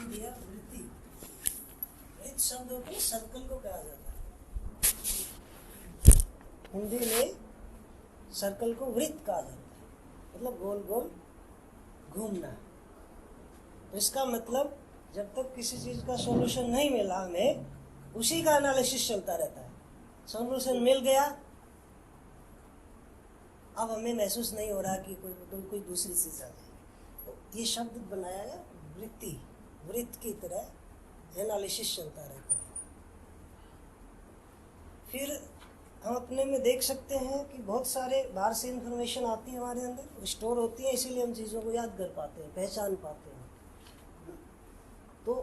नाम दिया वृत्ति। वृत्त शब्दों के सर्कल को कहा जाता है। हिंदी में सर्कल को वृत्त कहा जाता है, मतलब गोल गोल घूमना। तो इसका मतलब जब तक किसी चीज का सॉल्यूशन नहीं मिला हमें, उसी का एनालिसिस चलता रहता है। सॉल्यूशन मिल गया, अब हमें महसूस नहीं हो रहा कि कोई दूसरी चीज आ जाएगी। तो ये शब्द बनाया है वृत्ति, वृत्त की तरह एनालिसिस चलता रहता है। फिर हम अपने में देख सकते हैं कि बहुत सारे बाहर से इंफॉर्मेशन आती है, हमारे अंदर स्टोर होती है, इसीलिए हम चीज़ों को याद कर पाते हैं, पहचान पाते हैं। तो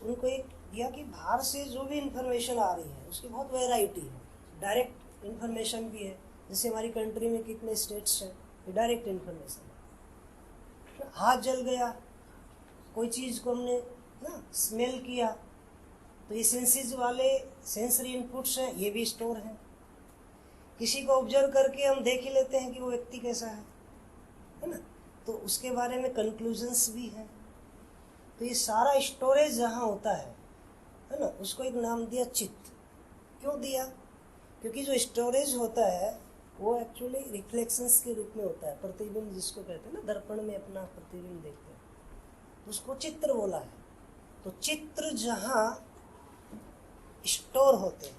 उनको एक दिया कि बाहर से जो भी इंफॉर्मेशन आ रही है उसकी बहुत वैरायटी है। डायरेक्ट इंफॉर्मेशन भी है, जैसे हमारी कंट्री में कितने स्टेट्स हैं, ये डायरेक्ट इंफॉर्मेशन है। हाथ जल गया, कोई चीज़ को हमने ना स्मेल किया, तो ये सेंसेस वाले सेंसरी इनपुट्स हैं, ये भी स्टोर हैं। किसी को ऑब्जर्व करके हम देख ही लेते हैं कि वो व्यक्ति कैसा है ना, तो उसके बारे में कंक्लूजन्स भी हैं। तो ये सारा स्टोरेज जहाँ होता है ना, उसको एक नाम दिया चित्त। क्यों दिया? क्योंकि जो स्टोरेज होता है वो एक्चुअली रिफ्लेक्शंस के रूप में होता है, प्रतिबिंब जिसको कहते हैं ना, दर्पण में अपना प्रतिबिंब देखते हैं, तो उसको चित्र बोला है। तो चित्र जहाँ स्टोर होते हैं,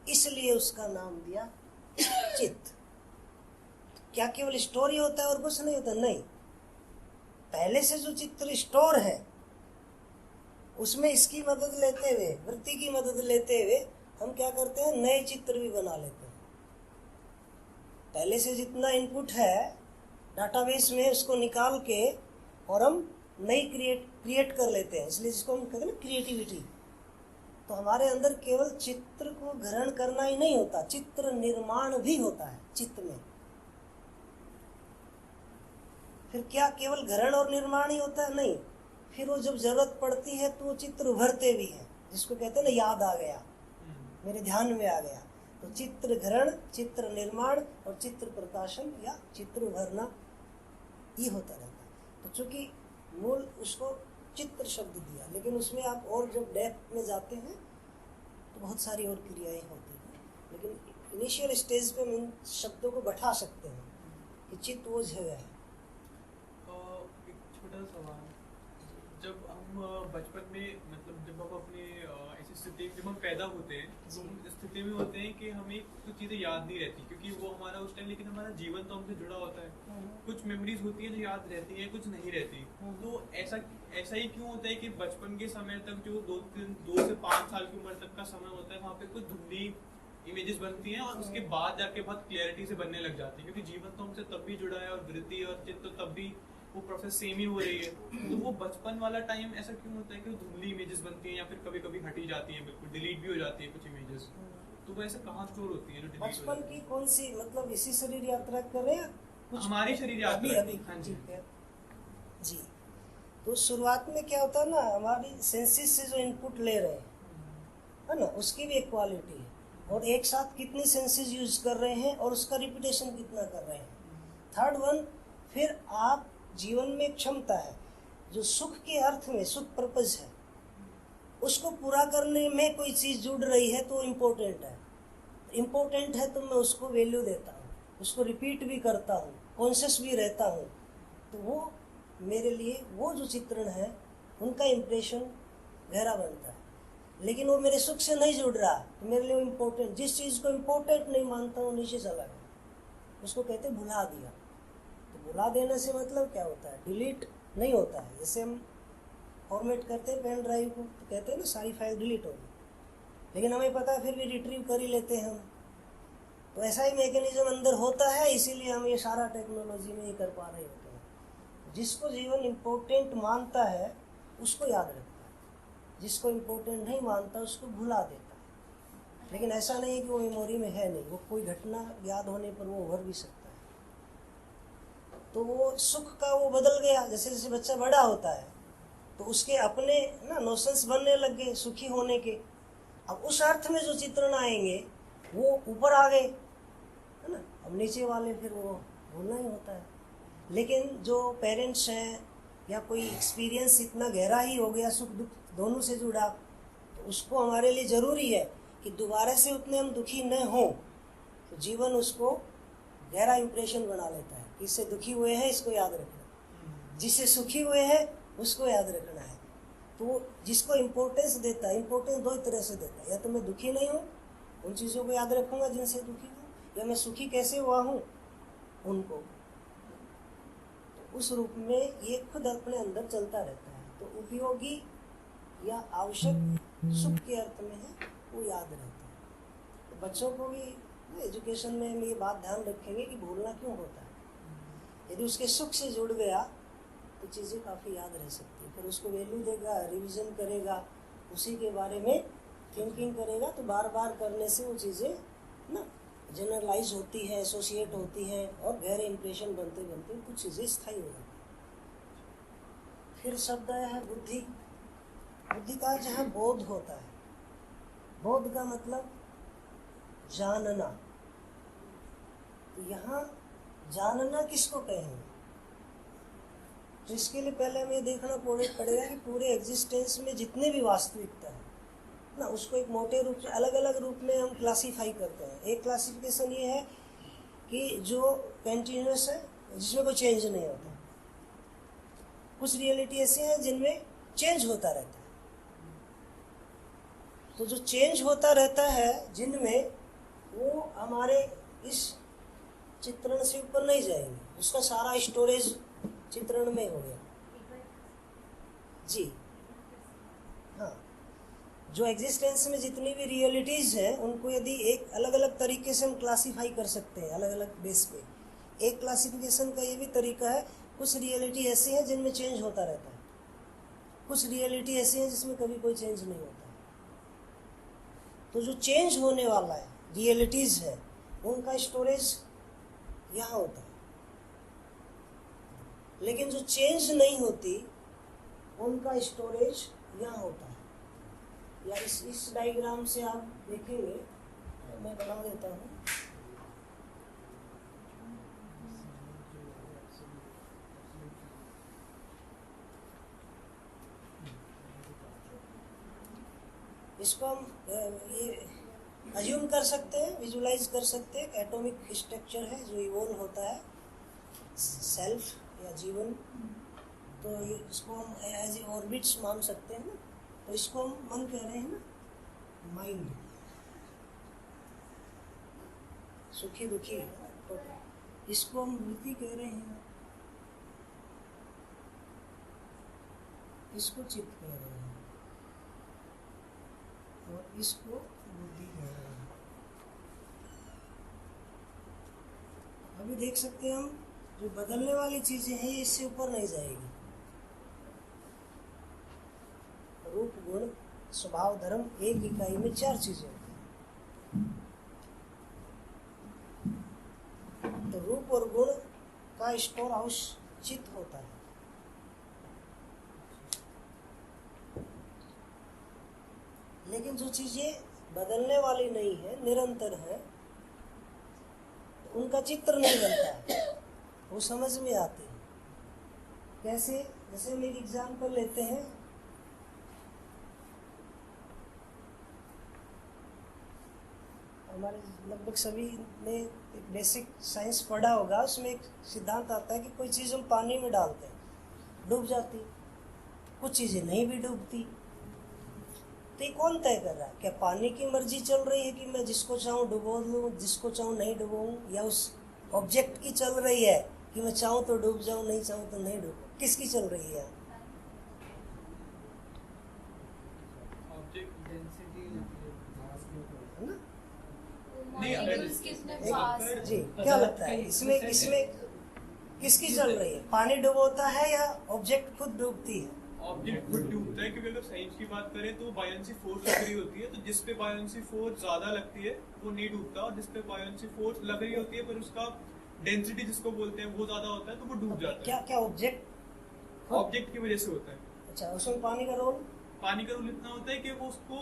इसलिए उसका नाम दिया चित्त। क्या केवल स्टोर ही होता है और कुछ नहीं होता? नहीं, पहले से जो चित्र स्टोर है उसमें इसकी मदद लेते हुए, वृत्ति की मदद लेते हुए हम क्या करते हैं, नए चित्र भी बना लेते हैं। पहले से जितना इनपुट है डाटाबेस में, उसको निकाल के और हम नई क्रिएट कर लेते हैं, इसलिए जिसको हम कहते हैं ना क्रिएटिविटी। तो हमारे अंदर केवल चित्र को ग्रहण करना ही नहीं होता, चित्र निर्माण भी होता है चित्त में। फिर क्या केवल ग्रहण और निर्माण ही होता है? नहीं, फिर वो जब जरूरत पड़ती है तो वो चित्र उभरते भी हैं, जिसको कहते हैं ना याद आ गया, मेरे ध्यान में आ गया। तो चित्र ग्रहण, चित्र निर्माण और चित्र प्रकाशन या चित्र उभरना ये होता रहता है। तो चूंकि मूल उसको चित्र शब्द दिया, लेकिन उसमें आप और जब डेप्थ में जाते हैं तो बहुत सारी और क्रियाएं होती हैं, लेकिन इनिशियल स्टेज पे हम इन शब्दों को बैठा सकते हैं कि चित्त वो जगह है। एक छोटा सवाल, जब हम बचपन में, मतलब जब हम अपने ऐसी स्थिति, जब हम पैदा होते हैं तो हम स्थिति में होते हैं कि हमें कुछ चीज़ें याद नहीं रहती, क्योंकि वो हमारा उस टाइम, लेकिन हमारा जीवन तो हमसे जुड़ा होता है। कुछ मेमोरीज होती है जो याद रहती है, कुछ नहीं रहती। तो ऐसा ही क्यों होता है कि बचपन के समय तक जो 2 से 5 साल की उम्र तक का समय होता है, वहाँ पे कुछ धुंधली इमेजेस बनती हैं और उसके बाद जाके बहुत क्लियरिटी से बनने लग जाती है, क्योंकि जीवन तो हमसे तब भी जुड़ा है और वृत्ति और चित्त तो तब भी वो प्रोसेस सेम ही हो रही है। तो वो बचपन वाला टाइम ऐसा क्यों होता है कि वो धुंधली इमेजेस बनती हैं या फिर कभी कभी हटी जाती हैं, बिल्कुल डिलीट भी हो जाती है कुछ इमेजेस? तो वो ऐसे कहाँ स्टोर होती है जो डिलीट? बचपन की कौन सी, मतलब इसी शरीर यात्रा कर रहे हैं कुछ? हमारी शरीर यात्रा अभी हाँ जी जी। तो शुरुआत में क्या होता है ना, हमारी सेंसेस से जो इनपुट ले रहे हैं है ना, उसकी भी एक क्वालिटी है, और एक साथ कितनी सेंसेस यूज कर रहे हैं और उसका रिपीटेशन कितना कर रहे हैं। थर्ड वन, फिर आप जीवन में क्षमता है जो सुख के अर्थ में, सुख पर्पज है, उसको पूरा करने में कोई चीज़ जुड़ रही है तो इम्पोर्टेंट है। इम्पोर्टेंट है तो मैं उसको वैल्यू देता हूँ, उसको रिपीट भी करता हूँ, कॉन्शियस भी रहता हूँ। तो वो मेरे लिए वो जो चित्रण है उनका इम्प्रेशन गहरा बनता है। लेकिन वो मेरे सुख से नहीं जुड़ रहा तो मेरे लिए वो इम्पोर्टेंट, जिस चीज़ को इम्पोर्टेंट नहीं मानता हूँ नीचे चला गया, उसको कहते हैं भुला दिया। तो भुला देने से मतलब क्या होता है, डिलीट नहीं होता है। जैसे हम फॉर्मेट करते हैं पेन ड्राइव को, तो कहते हैं ना सारी फाइल डिलीट होगी, लेकिन हमें पता है फिर भी रिट्रीव कर ही लेते हैं हम। तो ऐसा ही मैकेनिज्म अंदर होता है, इसीलिए हम ये सारा टेक्नोलॉजी में ये कर पा रहे होते हैं। जिसको जीवन इम्पोर्टेंट मानता है उसको याद रखता है, जिसको इम्पोर्टेंट नहीं मानता उसको भुला देता है। लेकिन ऐसा नहीं है कि वो मेमोरी में है नहीं, वो कोई घटना याद होने पर वो उभर भी सकता है। तो वो सुख का वो बदल गया, जैसे जैसे बच्चा बड़ा होता है तो उसके अपने ना नोशंस बनने लग गए सुखी होने के। अब उस अर्थ में जो चित्रण आएंगे वो ऊपर आ गए, है ना। अब नीचे वाले फिर वो भूलना ही होता है। लेकिन जो पेरेंट्स हैं या कोई एक्सपीरियंस इतना गहरा ही हो गया, सुख दुख दोनों से जुड़ा, तो उसको हमारे लिए ज़रूरी है कि दोबारा से उतने हम दुखी न हों। तो जीवन उसको गहरा इम्प्रेशन बना लेता है कि इससे दुखी हुए हैं, इसको याद रखना, जिससे सुखी हुए हैं उसको याद रखना है। तो जिसको इम्पोर्टेंस देता है, इम्पोर्टेंस दो तरह से देता है, या तो मैं दुखी नहीं हूँ उन चीज़ों को याद रखूँगा जिनसे दुखी हूँ, या मैं सुखी कैसे हुआ हूँ उनको। तो उस रूप में ये खुद अपने अंदर चलता रहता है। तो उपयोगी या आवश्यक सुख के अर्थ में है वो याद रहता है। तो बच्चों को भी एजुकेशन में हम ये बात ध्यान रखेंगे कि भूलना क्यों होता है। यदि उसके सुख से जुड़ गया तो चीज़ें काफ़ी याद रह सकती है, फिर उसको वैल्यू देगा, रिवीजन करेगा, उसी के बारे में थिंकिंग करेगा, तो बार बार करने से वो चीज़ें ना जनरलाइज होती है, एसोसिएट होती हैं, और गहरे इंप्रेशन बनते बनते कुछ चीज़ें स्थायी हो जाती हैं। फिर शब्द आया है बुद्धि। बुद्धि का जहाँ बोध होता है, बोध का मतलब जानना। तो यहाँ जानना किसको कहेंगे? तो इसके लिए पहले हमें देखना पड़ेगा कि पूरे एग्जिस्टेंस में जितने भी वास्तविकता है ना, उसको एक मोटे रूप से अलग अलग रूप में हम क्लासीफाई करते हैं। एक क्लासिफिकेशन ये है कि जो कंटिन्यूस है, जिसमें कोई चेंज नहीं होता। कुछ रियलिटी ऐसे हैं जिनमें चेंज होता रहता है। तो जो चेंज होता रहता है जिनमें, वो हमारे इस चित्रण से ऊपर नहीं जाएंगे, उसका सारा स्टोरेज चित्रण में हो गया जी। हाँ, जो एग्जिस्टेंस में जितनी भी रियलिटीज़ हैं उनको यदि एक अलग अलग तरीके से हम क्लासीफाई कर सकते हैं, अलग अलग बेस पे। एक क्लासिफिकेशन का ये भी तरीका है, कुछ रियलिटी ऐसी हैं जिनमें चेंज होता रहता है, कुछ रियलिटी ऐसी हैं जिसमें कभी कोई चेंज नहीं होता। तो जो चेंज होने वाला है, रियलिटीज़ है, उनका स्टोरेज यहाँ होता है। लेकिन जो चेंज नहीं होती उनका स्टोरेज यहाँ होता है। या इस डायग्राम से आप देखेंगे, मैं बना देता हूँ। इसको हम ये अज्यूम कर सकते हैं, विजुलाइज कर सकते हैं। एटॉमिक स्ट्रक्चर है जो इवोल्व होता है, सेल्फ या जीवन। तो इसको हम एज ए ऑर्बिट्स मान सकते हैं ना। तो इसको हम मन कह रहे हैं ना, माइंड, सुखी दुखी। तो इसको हम वृत्ति कह रहे हैं, इसको चित्त कह रहे हैं, और इसको बुद्धि कह रहे हैं। अभी देख सकते हैं हम, जो बदलने वाली चीजें हैं इससे ऊपर नहीं जाएगी। रूप गुण स्वभाव धर्म, एक इकाई में 4 चीजें होती हैं। तो रूप और गुण का स्टोर हाउस चित्त होता है। लेकिन जो चीजें बदलने वाली नहीं है, निरंतर है, उनका चित्र नहीं बनता है, वो समझ में आते हैं। कैसे? जैसे हम एक एग्जाम्पल लेते हैं, हमारे लगभग सभी ने एक बेसिक साइंस पढ़ा होगा, उसमें एक सिद्धांत आता है कि कोई चीज़ हम पानी में डालते हैं डूब जाती, कुछ चीज़ें नहीं भी डूबती। तो ये कौन तय कर रहा है? क्या पानी की मर्जी चल रही है कि मैं जिसको चाहूँ डुबो दूँ, जिसको चाहूँ नहीं डुबोऊँ, या उस ऑब्जेक्ट की चल रही है कि मैं चाहूँ तो डूब जाऊँ, नहीं चाहूँ तो नहीं डूबूँ? किसकी चल रही है? जी, क्या लगता है इसमें किसकी चल रही है? पानी डुबोता है या ऑब्जेक्ट खुद डूबती है? ऑब्जेक्ट खुद डूबता है, क्योंकि अगर साइंस की बात करें तो बायोंसी फोर्स लग रही होती है, तो जिस पे बायोंसी फोर्स ज्यादा लगती है वो नहीं डूबता, और जिस पे बायोंसी फोर्स लग रही होती है पर उसका डेंसिटी जिसको बोलते हैं वो ज्यादा होता है तो वो डूब जाता है। क्या ऑब्जेक्ट ऑब्जेक्ट की वजह से होता है। अच्छा, उसमें पानी का रोल पानी का रूल इतना होता है कि वो उसको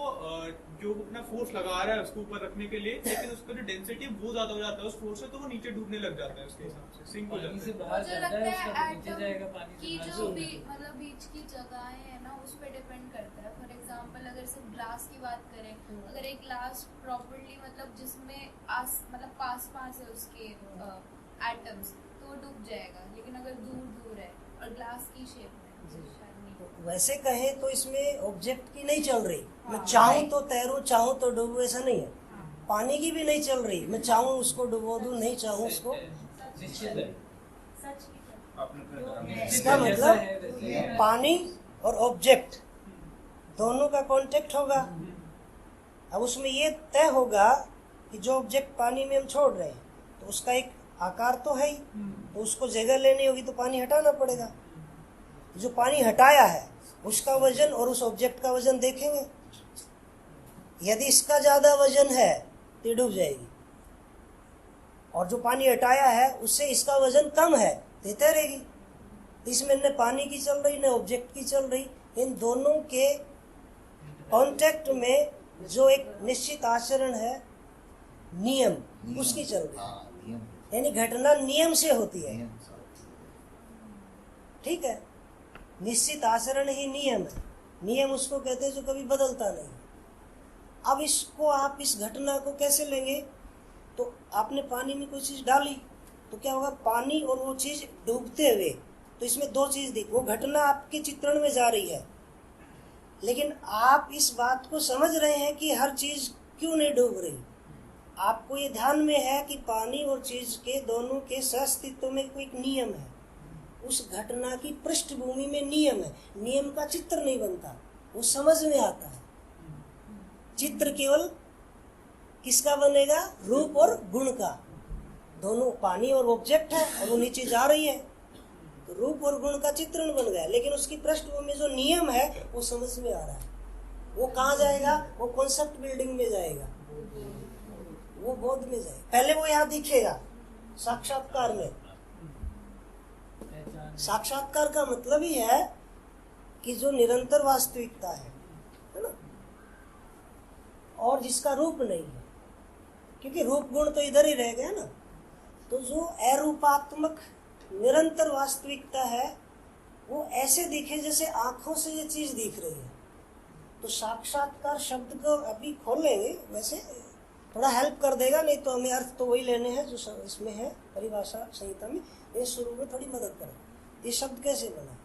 जो अपना फोर्स लगा रहा है उसको ऊपर रखने के लिए, लेकिन उसका जो डेंसिटी है वो ज्यादा हो जाता है उस फोर्स से, तो वो नीचे डूबने लग जाता है, उसके हिसाब से सिंक हो पानी जाता से है। बाहर मुझे जाता लगता है उसका, है नीचे एटम जाएगा पानी की से जो बाहर। भी मतलब बीच की जगहें हैं ना उस पर डिपेंड करता है। फॉर एग्जांपल अगर सिर्फ ग्लास की बात करें, अगर एक ग्लास प्रॉपर्ली मतलब जिसमें मतलब पास है उसके एटम्स, तो वो डूब जाएगा। लेकिन अगर दूर दूर है और ग्लास की शेप में तो शायद नहीं। वैसे कहें तो इसमें ऑब्जेक्ट की नहीं चल रही, मैं हाँ, चाहूँ right. तो तैरूं, चाहूँ तो डूबूं, ऐसा नहीं है। हाँ। पानी की भी नहीं चल रही, मैं चाहूँ उसको डुबो दूं, नहीं चाहूँ उसको। निश्चित है। सच की तरह। इसका मतलब पानी और ऑब्जेक्ट दोनों का कांटेक्ट होगा। अब उसमें ये तय होगा कि जो ऑब्जेक्ट पानी में हम छोड़ रहे हैं तो उसका एक आकार तो है ही, तो उसको जगह लेनी होगी तो पानी हटाना पड़ेगा। जो पानी हटाया है उसका वजन और उस ऑब्जेक्ट का वजन देखेंगे। यदि इसका ज्यादा वजन है तो ये डूब जाएगी, और जो पानी हटाया है उससे इसका वजन कम है तो ये तैरेगी। तो इसमें न पानी की चल रही न ऑब्जेक्ट की चल रही, इन दोनों के कांटेक्ट में जो एक निश्चित आचरण है, नियम, उसकी चल रही है। यानी घटना नियम से होती है, ठीक है। निश्चित आचरण ही नियम है। नियम उसको कहते हैं जो कभी बदलता नहीं। अब इसको आप इस घटना को कैसे लेंगे? तो आपने पानी में कोई चीज डाली तो क्या होगा, पानी और वो चीज डूबते हुए, तो इसमें दो चीज दिख, वो घटना आपके चित्रण में जा रही है, लेकिन आप इस बात को समझ रहे हैं कि हर चीज क्यों नहीं डूब रही। आपको ये ध्यान में है कि पानी और चीज के दोनों के सहअस्तित्व में कोई एक नियम है। उस घटना की पृष्ठभूमि में नियम है। नियम का चित्र नहीं बनता, वो समझ में आता है। चित्र केवल किसका बनेगा? रूप और गुण का। दोनों पानी और ऑब्जेक्ट है और वो नीचे जा रही है, तो रूप और गुण का चित्रण बन गया, लेकिन उसकी पृष्ठभूमि में जो नियम है वो समझ में आ रहा है। वो कहाँ जाएगा? वो कॉन्सेप्ट बिल्डिंग में जाएगा, वो बोध में जाएगा। पहले वो यहाँ दिखेगा साक्षात्कार में। साक्षात्कार का मतलब ही है कि जो निरंतर वास्तविकता है ना, और जिसका रूप नहीं है, क्योंकि रूप गुण तो इधर ही रह गए ना। तो जो अरूपात्मक निरंतर वास्तविकता है वो ऐसे दिखे जैसे आंखों से ये चीज दिख रही है। तो साक्षात्कार शब्द को अभी खोलेंगे, वैसे थोड़ा हेल्प कर देगा, नहीं तो हमें अर्थ तो वही लेने हैं जो इसमें है परिभाषा संहिता में। ये शुरू में थोड़ी मदद करें। ये शब्द कैसे बना?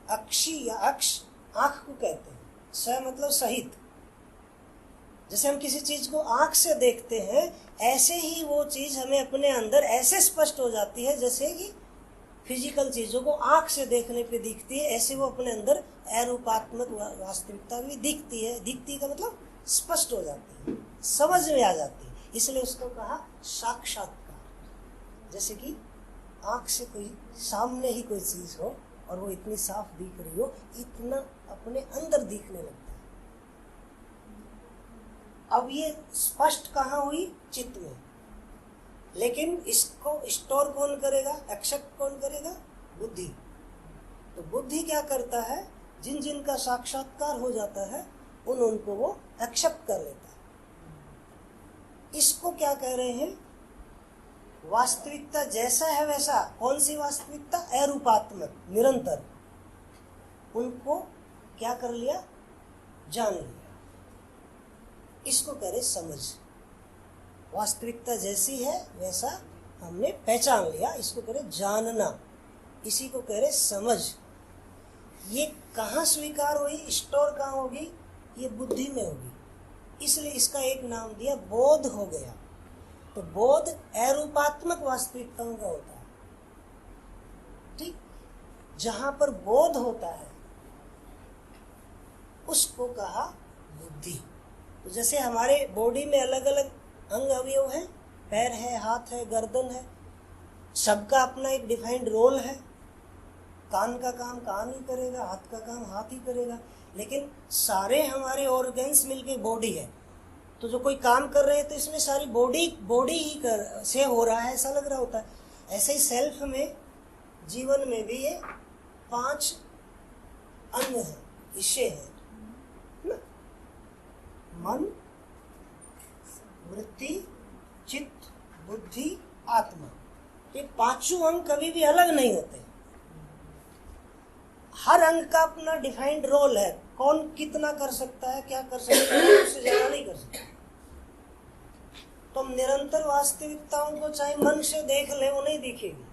अक्षी या अक्ष आंख को कहते हैं, स मतलब सहित। जैसे हम किसी चीज को आंख से देखते हैं, ऐसे ही वो चीज हमें अपने अंदर ऐसे स्पष्ट हो जाती है जैसे कि फिजिकल चीजों को आंख से देखने पे दिखती है, ऐसे वो अपने अंदर अरूपात्मक वास्तविकता भी दिखती है। दिखती का मतलब स्पष्ट हो जाती है, समझ में आ जाती है। इसलिए उसको कहा साक्षात्कार। जैसे कि आंख से कोई सामने ही कोई चीज हो और वो इतनी साफ दिख रही हो, इतना अपने अंदर दिखने लगता है। अब ये स्पष्ट कहाँ हुई? चित्त में। लेकिन इसको स्टोर कौन करेगा? एक्सेप्ट कौन करेगा? बुद्धि। तो बुद्धि क्या करता है? जिन जिन का साक्षात्कार हो जाता है उनको वो एक्सेप्ट कर लेता है। इसको क्या कह रहे हैं? वास्तविकता जैसा है वैसा। कौन सी वास्तविकता? अरूपात्मक, निरंतर। उनको क्या कर लिया? जान लिया। इसको कह रहे समझ। वास्तविकता जैसी है वैसा हमने पहचान लिया, इसको कह रहे जानना। इसी को कह रहे समझ। ये कहाँ स्वीकार हुई, स्टोर कहाँ होगी? ये बुद्धि में होगी। इसलिए इसका एक नाम दिया बोध हो गया। तो बोध अरूपात्मक वास्तविकताओं का होता है, ठीक। जहां पर बोध होता है उसको कहा बुद्धि। तो जैसे हमारे बॉडी में अलग अलग अंग अवयव हैं, पैर है, हाथ है, गर्दन है, सबका अपना एक डिफाइंड रोल है। कान का काम कान ही करेगा, हाथ का काम हाथ ही करेगा, लेकिन सारे हमारे ऑर्गन्स मिलके बॉडी है। तो जो कोई काम कर रहे हैं तो इसमें सारी बॉडी ही से हो रहा है, ऐसा लग रहा होता है। ऐसे ही सेल्फ में, जीवन में भी ये 5 अंग हैं, हिस्से हैं। मन, वृत्ति, चित्त, बुद्धि, आत्मा, ये पांचों अंग कभी भी अलग नहीं होते। हर अंग का अपना डिफाइंड रोल है, कौन कितना कर सकता है, क्या कर सकता है, उससे ज्यादा नहीं कर सकता। तो हम निरंतर वास्तविकताओं को चाहे मन से देख ले, वो नहीं दिखेगी।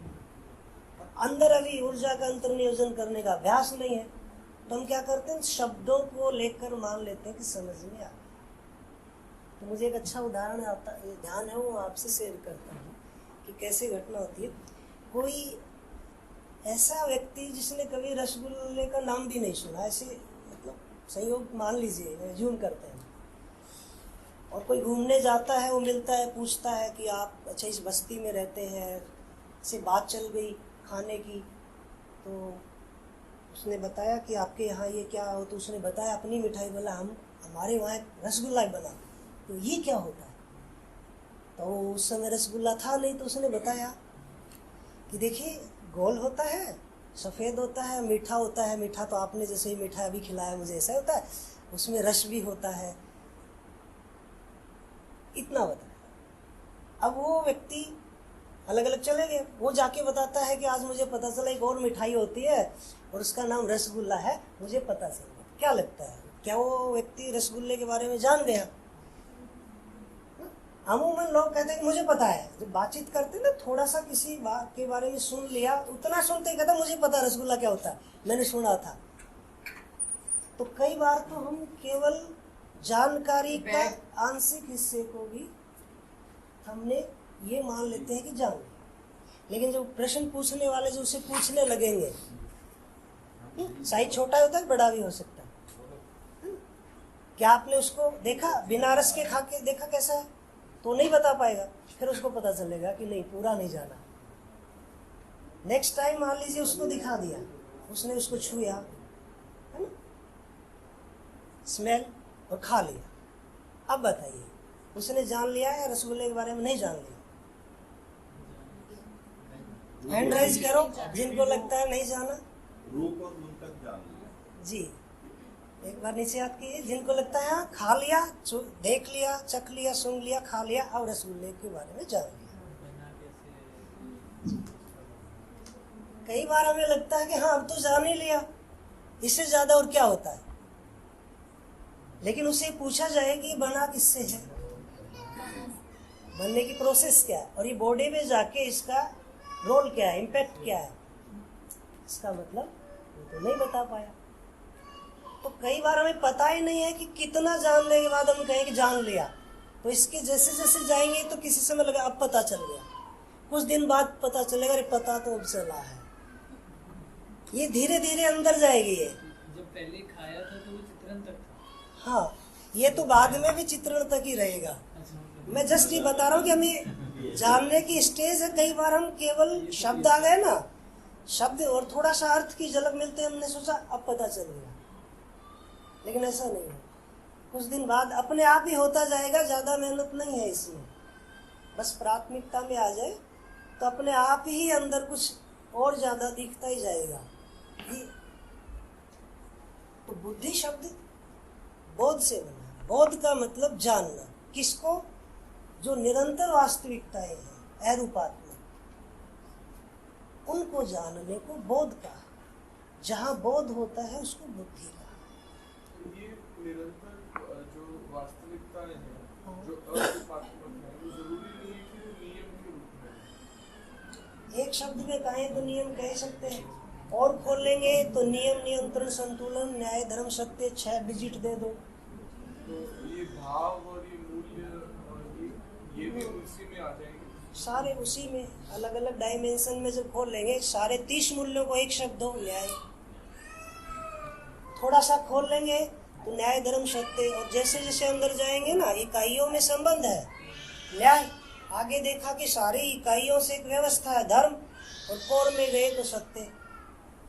अंदर अभी ऊर्जा का अंतर्नियोजन करने का अभ्यास नहीं है, तो हम क्या करते हैं, शब्दों को लेकर मान लेते हैं कि समझ में आ। तो मुझे एक अच्छा उदाहरण आता है, ध्यान है, वो आपसे शेयर करता हूँ कि कैसे घटना होती है। कोई ऐसा व्यक्ति जिसने कभी रसगुल्ले का नाम भी नहीं सुना, ऐसे मतलब संयोग मान लीजिए, जून करते हैं, और कोई घूमने जाता है, वो मिलता है, पूछता है कि आप अच्छा इस बस्ती में रहते हैं, से बात चल गई खाने की, तो उसने बताया कि आपके यहाँ ये क्या हो, तो उसने बताया अपनी मिठाई, बोला हमारे वहाँ रसगुल्ला बना, तो ये क्या होता है। तो उस समय रसगुल्ला था नहीं, तो उसने बताया कि देखिए गोल होता है, सफ़ेद होता है, मीठा होता है, मीठा तो आपने जैसे ही मीठा अभी खिलाया मुझे ऐसा होता है, उसमें रस भी होता है, इतना बताया। अब वो व्यक्ति अलग अलग चले गए, वो जाके बताता है कि आज मुझे पता चला एक और मिठाई होती है और उसका नाम रसगुल्ला है, मुझे पता चला। क्या लगता है, क्या वो व्यक्ति रसगुल्ले के बारे में जान गया? अमूमन लोग कहते हैं कि मुझे पता है। जब बातचीत करते हैं ना, थोड़ा सा किसी बात के बारे में सुन लिया, उतना सुनते ही कहता मुझे पता रसगुल्ला क्या होता है, मैंने सुना था। तो कई बार तो हम केवल जानकारी का आंशिक हिस्से को भी हमने ये मान लेते हैं कि जान लिया। लेकिन जो प्रश्न पूछने वाले जो उसे पूछने लगेंगे, साइज छोटा होता है, बड़ा भी हो सकता है। क्या आपने उसको देखा, बिना रस के खा के देखा कैसा है, तो नहीं बता पाएगा। फिर उसको पता चलेगा कि नहीं, पूरा नहीं जाना। नेक्स्ट टाइम मान लीजिए उसको दिखा दिया, उसने उसको छुआ, है ना, स्मेल, और खा लिया। अब बताइए, उसने जान लिया या रसगुल्ले के बारे में नहीं जान लिया? हैंड राइज करो जिनको लगता है नहीं जाना। रूप और गुण तक जान लिया जी, एक बार नीचे हाथ कीजिए। जिनको लगता है हाँ, खा लिया, देख लिया, चख लिया, सुन लिया, खा लिया, और रसगुल्ले के बारे में जान लिया। कई बार हमें लगता है कि हाँ अब तो जान ही लिया, इससे ज्यादा और क्या होता है। लेकिन उसे पूछा जाए कि बना किससे है, बनने की प्रोसेस क्या है, और ये बॉडी में जाके इसका रोल क्या है, इम्पैक्ट क्या है, इसका मतलब वो तो नहीं बता पाया। तो कई बार हमें पता ही नहीं है कि कितना जानने के बाद हम कहें कि जान लिया। तो इसके जैसे जैसे जाएंगे तो किसी समय लगा अब पता चल गया, कुछ दिन बाद पता चलेगा अरे पता तो अब चला है। ये धीरे धीरे अंदर जाएगी। ये जब पहले खाया था तो वो चित्रण तक था। हाँ, ये तो बाद में भी चित्रण तक ही रहेगा। मैं जस्ट ये बता रहा हूँ कि हमें जानने की स्टेज है। कई बार हम केवल शब्द आ गए ना, शब्द और थोड़ा सा अर्थ की झलक मिलते, हमने सोचा अब पता चल गया, लेकिन ऐसा नहीं है। कुछ दिन बाद अपने आप ही होता जाएगा, ज्यादा मेहनत नहीं है इसमें। बस प्राथमिकता में आ जाए तो अपने आप ही अंदर कुछ और ज्यादा दिखता ही जाएगा। तो बुद्धि शब्द बोध से बना। बोध का मतलब जानना, किसको? जो निरंतर वास्तविकताएं हैं, अरूपात्मा, उनको जानने को बोध का। जहाँ बोध होता है उसको बुद्धि का। ये निरंतर जो वास्तविकताएं हैं, जो अरूपात्मक है, वो जरूरी नहीं है कि वो नियम के रूप में। एक शब्द में कहें तो नियम कह सकते हैं, और खोल लेंगे तो नियम, नियंत्रण, संतुलन, न्याय, धर्म, सत्य, 6 डिजिट दे दो। तो ये भाव और ये मूल्य और ये भी उसी में आ जाएंगे। सारे उसी में, अलग अलग डायमेंशन में जब खोल लेंगे, सारे 30 मूल्यों को एक शब्द हो, न्याय। थोड़ा सा खोल लेंगे तो न्याय, धर्म, सत्य, और जैसे जैसे अंदर जाएंगे ना, इकाइयों में संबंध है, न्याय। आगे देखा कि सारी इकाइयों से एक व्यवस्था है, धर्म, और कोर में गए तो सत्य।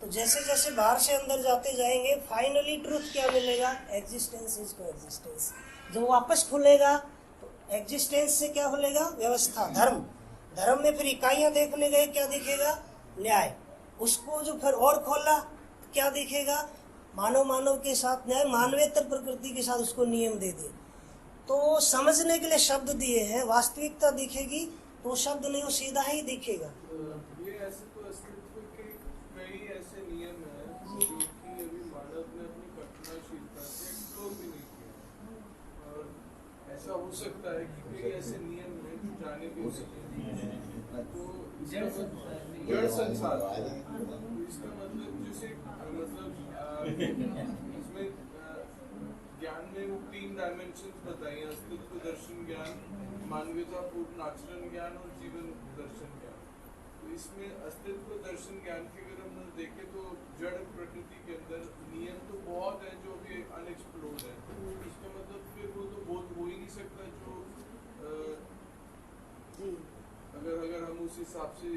तो जैसे जैसे बाहर से अंदर जाते जाएंगे, फाइनली ट्रूथ क्या मिलेगा? एग्जिस्टेंस इज को एग्जिस्टेंस। जब वापस खुलेगा तो एग्जिस्टेंस से क्या खुलेगा? व्यवस्था, धर्म। धर्म में फिर इकाइयां देखने गए, क्या दिखेगा? न्याय। उसको जो फिर और खोला तो क्या दिखेगा? मानव मानव के साथ न्याय, मानवेतर प्रकृति के साथ उसको नियम दे दिए। तो समझने के लिए शब्द दिए हैं, वास्तविकता दिखेगी तो शब्द नहीं, वो सीधा ही दिखेगा। ये ऐसे तो अस्तित्व के कई ऐसे नियम हैं जो कि अभी मानव ने अपनी कल्पनाशीलता से एक्सप्लोर भी नहीं किया, और ऐसा हो सकता है कि कई ऐसे नियम हैं जो जाने भी नहीं हैं। तो जड़ जड़ संसार, तो इसका मतलब जैसे मतलब इसमें ज्ञान में वो 3 डायमेंशंस बताई हैं, अस्तित्व दर्शन ज्ञान, मानवीयता पूर्ण आचरण ज्ञान और जीवन दर्शन ज्ञान। तो इसमें अस्तित्व दर्शन ज्ञान की अगर हम देखें तो जड़ प्रकृति के अंदर नियम तो बहुत है जो अभी अनएक्सप्लोर्ड है। इसका मतलब फिर वो तो बोध हो ही नहीं सकता जो अगर हम उस हिसाब से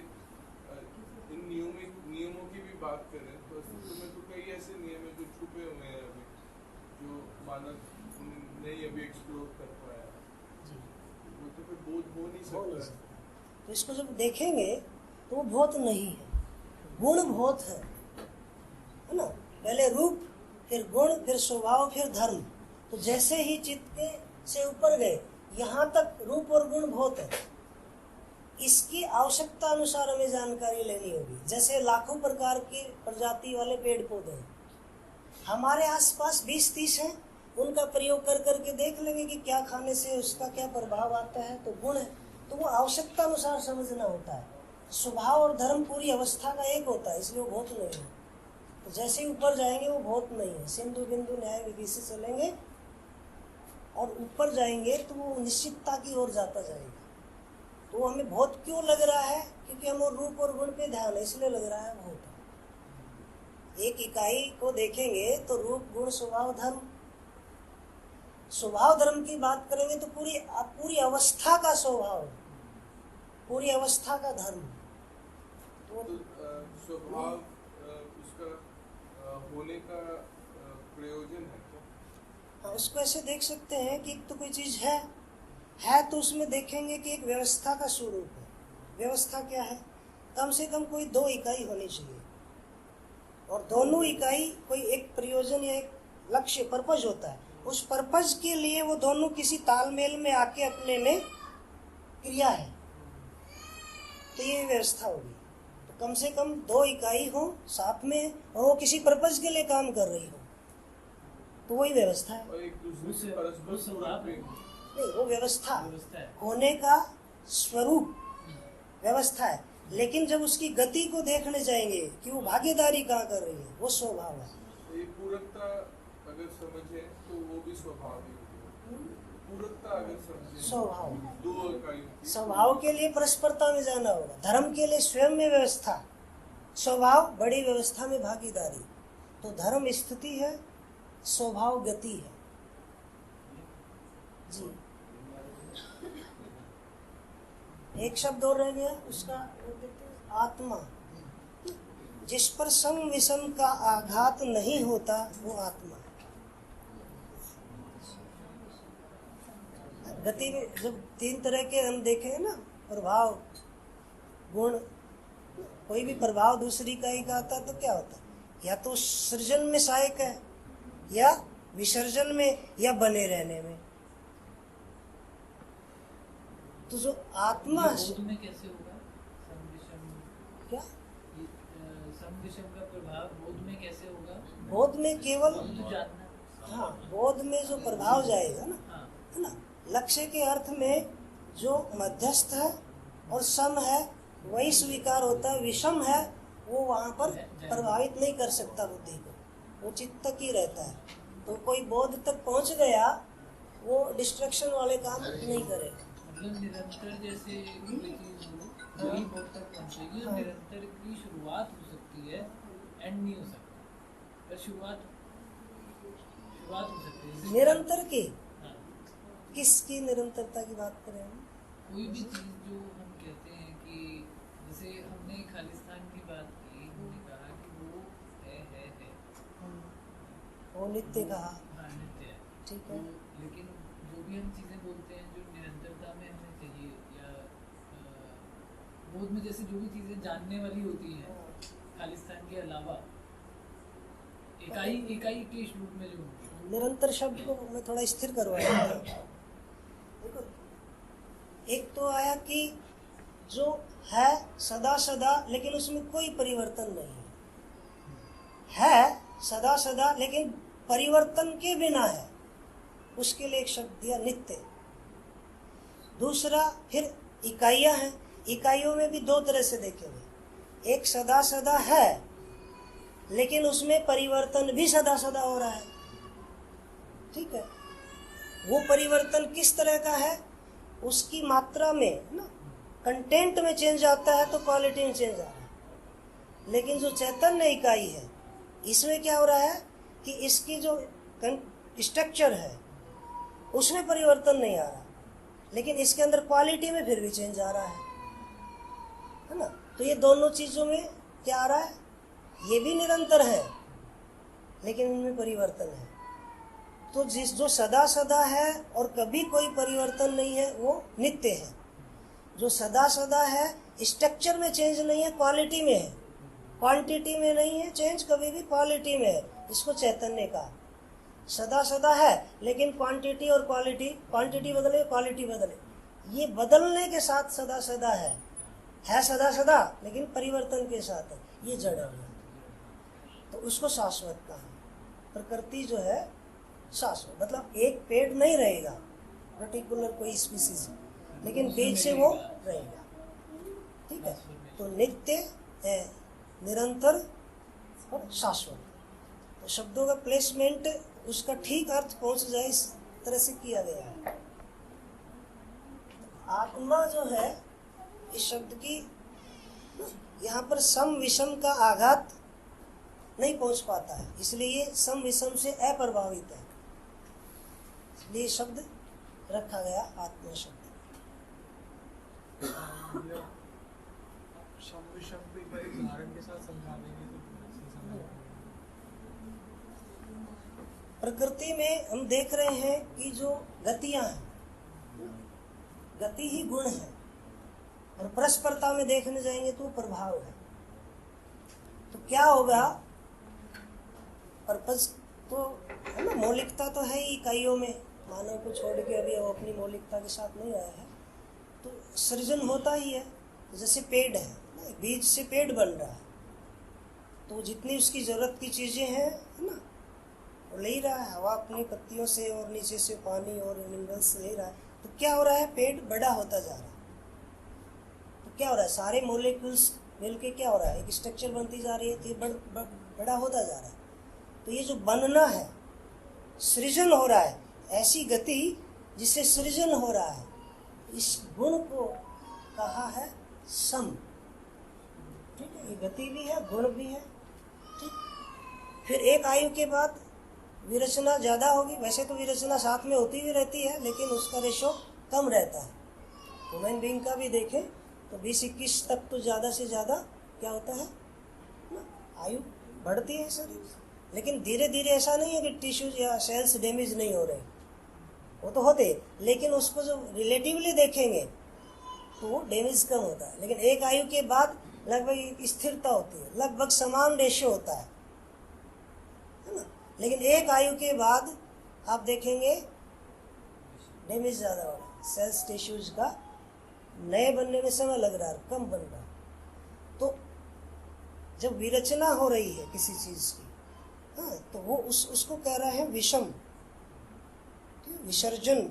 इन नियमों की भी बात करें तो अस्तित्व में तो कई ऐसे नियम है जो छुपे हुए हैं अभी, जो मानव नहीं अभी एक्सप्लोर कर पाया, वो तो फिर बोध हो नहीं सकता। तो इसको जब देखेंगे तो वो भौत नहीं है, गुण भौत है ना। पहले रूप, फिर गुण, फिर स्वभाव, फिर धर्म। तो जैसे ही चित्त के से ऊपर गए, यहाँ तक रूप और गुण भौत है। इसकी आवश्यकता अनुसार हमें जानकारी लेनी होगी। जैसे लाखों प्रकार के प्रजाति वाले पेड़ पौधे हैं, हमारे आसपास 20-30 हैं, उनका प्रयोग कर करके देख लेंगे कि क्या खाने से उसका क्या प्रभाव आता है, तो गुण है। तो वो आवश्यकता अनुसार समझना होता है। स्वभाव और धर्म पूरी अवस्था का एक होता है, इसलिए वो बहुत नहीं है। तो जैसे ही ऊपर जाएंगे वो बहुत नहीं है, सिंधु बिंदु न्याय विधि से चलेंगे और ऊपर जाएंगे तो वो निश्चितता की ओर जाता जाएगा। तो हमें बहुत क्यों लग रहा है, क्योंकि हम रूप और गुण पे ध्यान है, इसलिए लग रहा है बहुत। एक इकाई को देखेंगे तो रूप, गुण, स्वभाव, धर्म। स्वभाव धर्म की बात करेंगे तो पूरी अवस्था का स्वभाव, पूरी अवस्था का धर्म। तो स्वभाव उसका होने का प्रयोजन है क्या? हाँ, उसको ऐसे देख सकते हैं कि तो कोई चीज है तो उसमें देखेंगे कि एक व्यवस्था का स्वरूप है। व्यवस्था क्या है? कम से कम कोई 2 इकाई होनी चाहिए, और दोनों इकाई कोई एक प्रयोजन या एक लक्ष्य, पर्पज होता है। उस पर्पज के लिए वो दोनों किसी तालमेल में आके अपने में क्रिया है, तो ये व्यवस्था होगी। तो कम से कम 2 इकाई हो साथ में और वो किसी पर्पज के लिए काम कर रही हो, तो वही व्यवस्था है। और एक दूसरे से परस्पर स्वभाव नहीं, वो व्यवस्था व्यवस्था है। होने का स्वरूप व्यवस्था है। लेकिन जब उसकी गति को देखने जाएंगे कि वो भागीदारी कहाँ कर रही है, वो स्वभाव है। ये पूरकता अगर समझे तो वो भी स्वभाव ही होगी। पूरकता अगर समझे स्वभाव, 2 इकाइयों की स्वभाव के लिए परस्परता में जाना होगा। धर्म के लिए स्वयं में व्यवस्था, स्वभाव बड़ी व्यवस्था में भागीदारी। तो धर्म स्थिति है, स्वभाव गति है। जी, एक शब्द और रह गया उसका, आत्मा। जिस पर सम विषम का आघात नहीं होता वो आत्मा। गति में जब 3 तरह के हम देखें ना, प्रभाव, गुण, कोई भी प्रभाव दूसरी इकाई का आता है तो क्या होता है? या तो सृजन में सहायक है, या विसर्जन में, या बने रहने में। तो जो आत्मा बोध में कैसे होगा? समविषम क्या समविषम का प्रभाव बोध में कैसे होगा? बोध में केवल, तो जानना। हाँ, बोध में जो प्रभाव जाएगा ना, हाँ, है ना, लक्ष्य के अर्थ में जो मध्यस्थ है और सम है वही स्वीकार होता है। विषम है वो वहाँ पर प्रभावित नहीं कर सकता बुद्धि को, वो चित्त तक ही रहता है। तो कोई बोध तक पहुँच गया वो डिस्ट्रक्शन वाले काम नहीं करेगा। मतलब निरंतर जैसे कोई चीज हो वही बोध तक पहुंचेगी, और निरंतर की शुरुआत हो सकती है, एंड नहीं हो सकता, पर शुरुआत हो सकती है। निरंतर की, हाँ, किसकी निरंतरता की बात करें हम? कोई भी चीज जो हम कहते हैं कि जैसे हमने खालिस्तान की बात की, हमने कहा कि वो है वो नित्य कहा, हाँ, नित्य है। ठीक है। तो लेकिन जो भी हम चीजें बोलते हैं जो निरंतरता में हमें चाहिए, या बोध में जैसे जो भी चीजें जानने वाली होती हैं खालिस्तान के अलावा, इकाई के रूप में जो होती है। निरंतर शब्द को मैं थोड़ा स्थिर करवाया। एक तो आया कि जो है सदा सदा लेकिन उसमें कोई परिवर्तन नहीं है सदा सदा लेकिन परिवर्तन के बिना है, उसके लिए एक शब्द दिया नित्य। दूसरा फिर इकाइयां हैं, इकाइयों में भी दो तरह से देखेंगे, एक सदा सदा है लेकिन उसमें परिवर्तन भी सदा सदा हो रहा है, ठीक है। वो परिवर्तन किस तरह का है, उसकी मात्रा में ना, कंटेंट में चेंज आता है तो क्वालिटी में चेंज आ रहा है। लेकिन जो चैतन्य इकाई है इसमें क्या हो रहा है कि इसकी जो स्ट्रक्चर है उसमें परिवर्तन नहीं आ रहा, लेकिन इसके अंदर क्वालिटी में फिर भी चेंज आ रहा है ना। तो ये दोनों चीजों में क्या आ रहा है, ये भी निरंतर है लेकिन इनमें परिवर्तन है। तो जो सदा सदा है और कभी कोई परिवर्तन नहीं है वो नित्य है। जो सदा सदा है स्ट्रक्चर में चेंज नहीं है, क्वालिटी में है, क्वांटिटी में नहीं है चेंज, कभी भी क्वालिटी में है, इसको चैतन्य का सदा सदा है लेकिन क्वांटिटी और क्वांटिटी बदले क्वालिटी बदले, ये बदलने के साथ सदा सदा है सदा सदा लेकिन परिवर्तन के साथ है, ये जड़ है। तो उसको शाश्वत कहा। प्रकृति जो है शाश्वत, मतलब एक पेड़ नहीं रहेगा पर्टिकुलर कोई स्पीसीज, लेकिन बीच से वो रहेगा, ठीक है। तो नित्य है, निरंतर और शाश्वत। तो शब्दों का प्लेसमेंट उसका ठीक अर्थ पहुंच जाए इस तरह से किया गया है। आत्मा जो है इस शब्द की यहाँ पर सम विषम का आघात नहीं पहुंच पाता है, इसलिए सम विषम से अप्रभावित है, इसलिए शब्द रखा गया आत्मा शब्द। शब्द एक बार एक उदाहरण के साथ समझा देंगे तो प्रकृति में हम देख रहे हैं कि जो गतियां हैं, गति ही गुण है, और परस्परता में देखने जाएंगे तो प्रभाव है। तो क्या होगा, पर्पस तो है ना, मौलिकता तो है ही इकाइयों में, मानव को छोड़ के अभी वो अपनी मौलिकता के साथ नहीं आया है, तो सृजन होता ही है। जैसे पेड़ है, बीज से पेड़ बन रहा है, तो जितनी उसकी जरूरत की चीजें हैं है ना, वो ले रहा है, हवा अपनी पत्तियों से और नीचे से पानी और मिनरल्स ले रहा है। तो क्या हो रहा है, पेड़ बड़ा होता जा रहा है। तो क्या हो रहा है, सारे मॉलिक्यूल्स मिलके क्या हो रहा है, एक स्ट्रक्चर बनती जा रही है, तो ये बड़ा होता जा रहा है। तो ये जो बनना है, सृजन हो रहा है, ऐसी गति जिससे सृजन हो रहा है, इस गुण को कहा है सम, ठीक है। ये गति भी है, गुण भी है, ठीक। फिर एक आयु के बाद विरचना ज्यादा होगी, वैसे तो विरचना साथ में होती भी रहती है, लेकिन उसका रेशो कम रहता है। ह्यूमन बीइंग का भी देखें तो 20-21 तक तो ज्यादा से ज्यादा क्या होता है ना, आयु बढ़ती है शरीर। लेकिन धीरे धीरे ऐसा नहीं है कि टिश्यूज या सेल्स डैमेज नहीं हो रहे, वो तो होते, लेकिन उसको जो रिलेटिवली देखेंगे तो वो डैमेज कम होता है। लेकिन एक आयु के बाद लगभग स्थिरता होती है, लगभग समान रेशियो होता है ना। लेकिन एक आयु के बाद आप देखेंगे डैमेज ज़्यादा हो रहा है, सेल्स टिश्यूज का नए बनने में समय लग रहा है, कम बन रहा है। तो जब विरचना हो रही है किसी चीज़ की, हाँ, तो वो उसको कह रहे हैं विषम। विसर्जन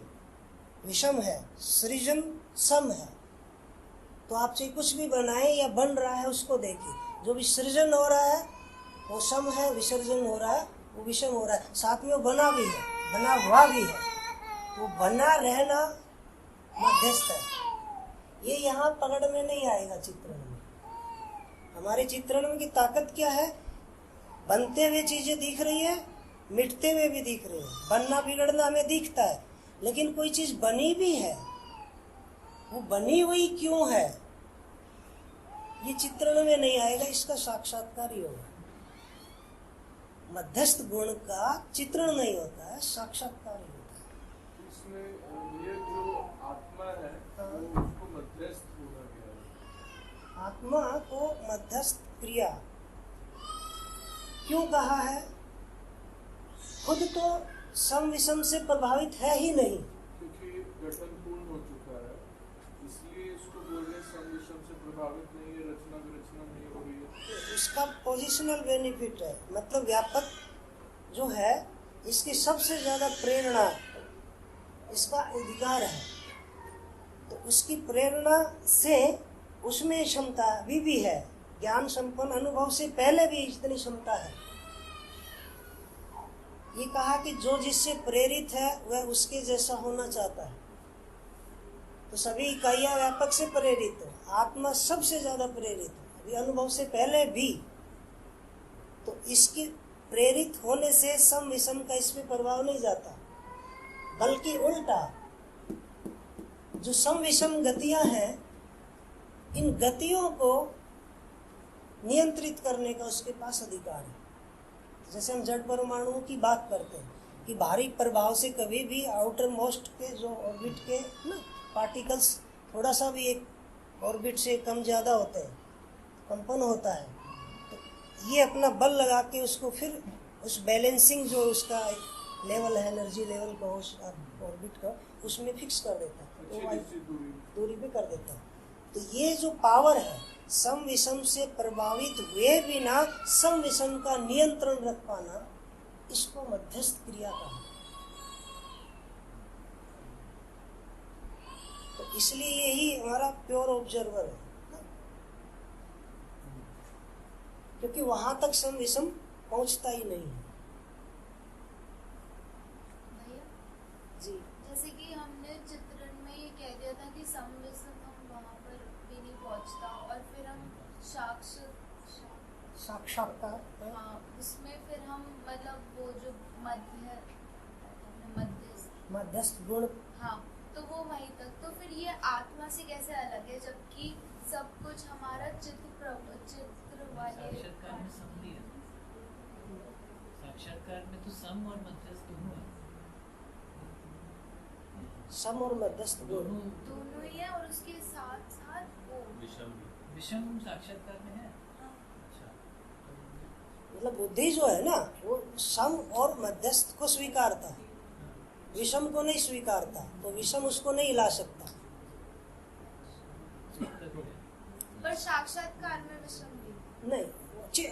विषम है, सृजन सम है। तो आप चाहे कुछ भी बनाए या बन रहा है उसको देखिए, जो विसर्जन हो रहा है वो सम है, विसर्जन हो रहा है वो विषम हो रहा है, साथ में वो बना भी है, बना हुआ भी है। तो बना रहना मध्यस्थ है। ये यहाँ पकड़ में नहीं आएगा चित्रण में। हमारे चित्रण में की ताकत क्या है, बनते हुए चीजें दिख रही है, मिटते हुए भी दिख रही है। बनना बिगड़ना हमें दिखता है, लेकिन कोई चीज बनी भी है, वो बनी हुई क्यों है, ये चित्रण में नहीं आएगा, इसका साक्षात्कार ही होगा। मध्यस्थ गुण का चित्रण नहीं होता है, साक्षात्कार ही होता है। इसमें ये जो आत्मा है वो उसको मध्यस्थ बोला गया है। आत्मा को मध्यस्थ क्रिया क्यों कहा है, खुद तो सम विषम से प्रभावित है ही नहीं, क्योंकि गठन पूर्ण हो चुका है, इसलिए इसको बोल रहे सम विषम से प्रभावित नहीं है, रचना विरचना नहीं हो रही है। उसका पोजिशनल बेनिफिट है, मतलब व्यापक जो है इसकी सबसे ज्यादा प्रेरणा इसका अधिकार है, तो उसकी प्रेरणा से उसमें क्षमता अभी भी है। ज्ञान संपन्न अनुभव से पहले भी इतनी क्षमता है। ये कहा कि जो जिससे प्रेरित है वह उसके जैसा होना चाहता है, तो सभी इकाइयां व्यापक से प्रेरित है, आत्मा सबसे ज्यादा प्रेरित है अभी अनुभव से पहले भी। तो इसकी प्रेरित होने से सम विषम का इसमें प्रभाव नहीं जाता, बल्कि उल्टा जो सम विषम गतियां हैं, इन गतियों को नियंत्रित करने का उसके पास अधिकार है। जैसे हम जड़ परमाणुओं की बात करते हैं कि भारी प्रभाव से कभी भी आउटर मोस्ट के जो ऑर्बिट के ना पार्टिकल्स थोड़ा सा भी एक ऑर्बिट से कम ज़्यादा होते हैं, कंपन होता है, तो ये अपना बल लगा के उसको फिर उस बैलेंसिंग जो उसका लेवल है, एनर्जी लेवल का उस ऑर्बिट का, उसमें फिक्स कर देता है, तो दूरी पे कर देता है। तो ये जो पावर है सम विषम से प्रभावित हुए बिना सम विषम का नियंत्रण रख पाना, इसको मध्यस्थ क्रिया कहा। तो इसलिए यही हमारा प्योर ऑब्जर्वर है, क्योंकि वहां तक सम विषम पहुंचता ही नहीं है। भैया जी जैसे कि हमने चित्रण में ये कह दिया था कि सम विषम हम वहाँ पर भी नहीं पहुँचता, और फिर हम साक्षात्कार हाँ उसमें फिर हम मतलब वो जो मध्यस्थ गुण, हाँ तो वो वहीं तक। तो फिर ये आत्मा से कैसे अलग है, जबकि सब कुछ हमारा चित्र वाले साक्षात्कार में सम भी है, साक्षात्कार में तो सम और मध्यस्थ दोनों है, सम और मध्यस्थ गुण दोनों ही है, और उसके साथ साथ वो विषम साक्षात्कार में है। हाँ। अच्छा, मतलब बुद्धि जो है ना वो सम और मध्यस्थ को स्वीकारता है, विषम को नहीं स्वीकारता, तो विषम उसको नहीं ला सकता। पर साक्षात्कार में विषम भी नहीं,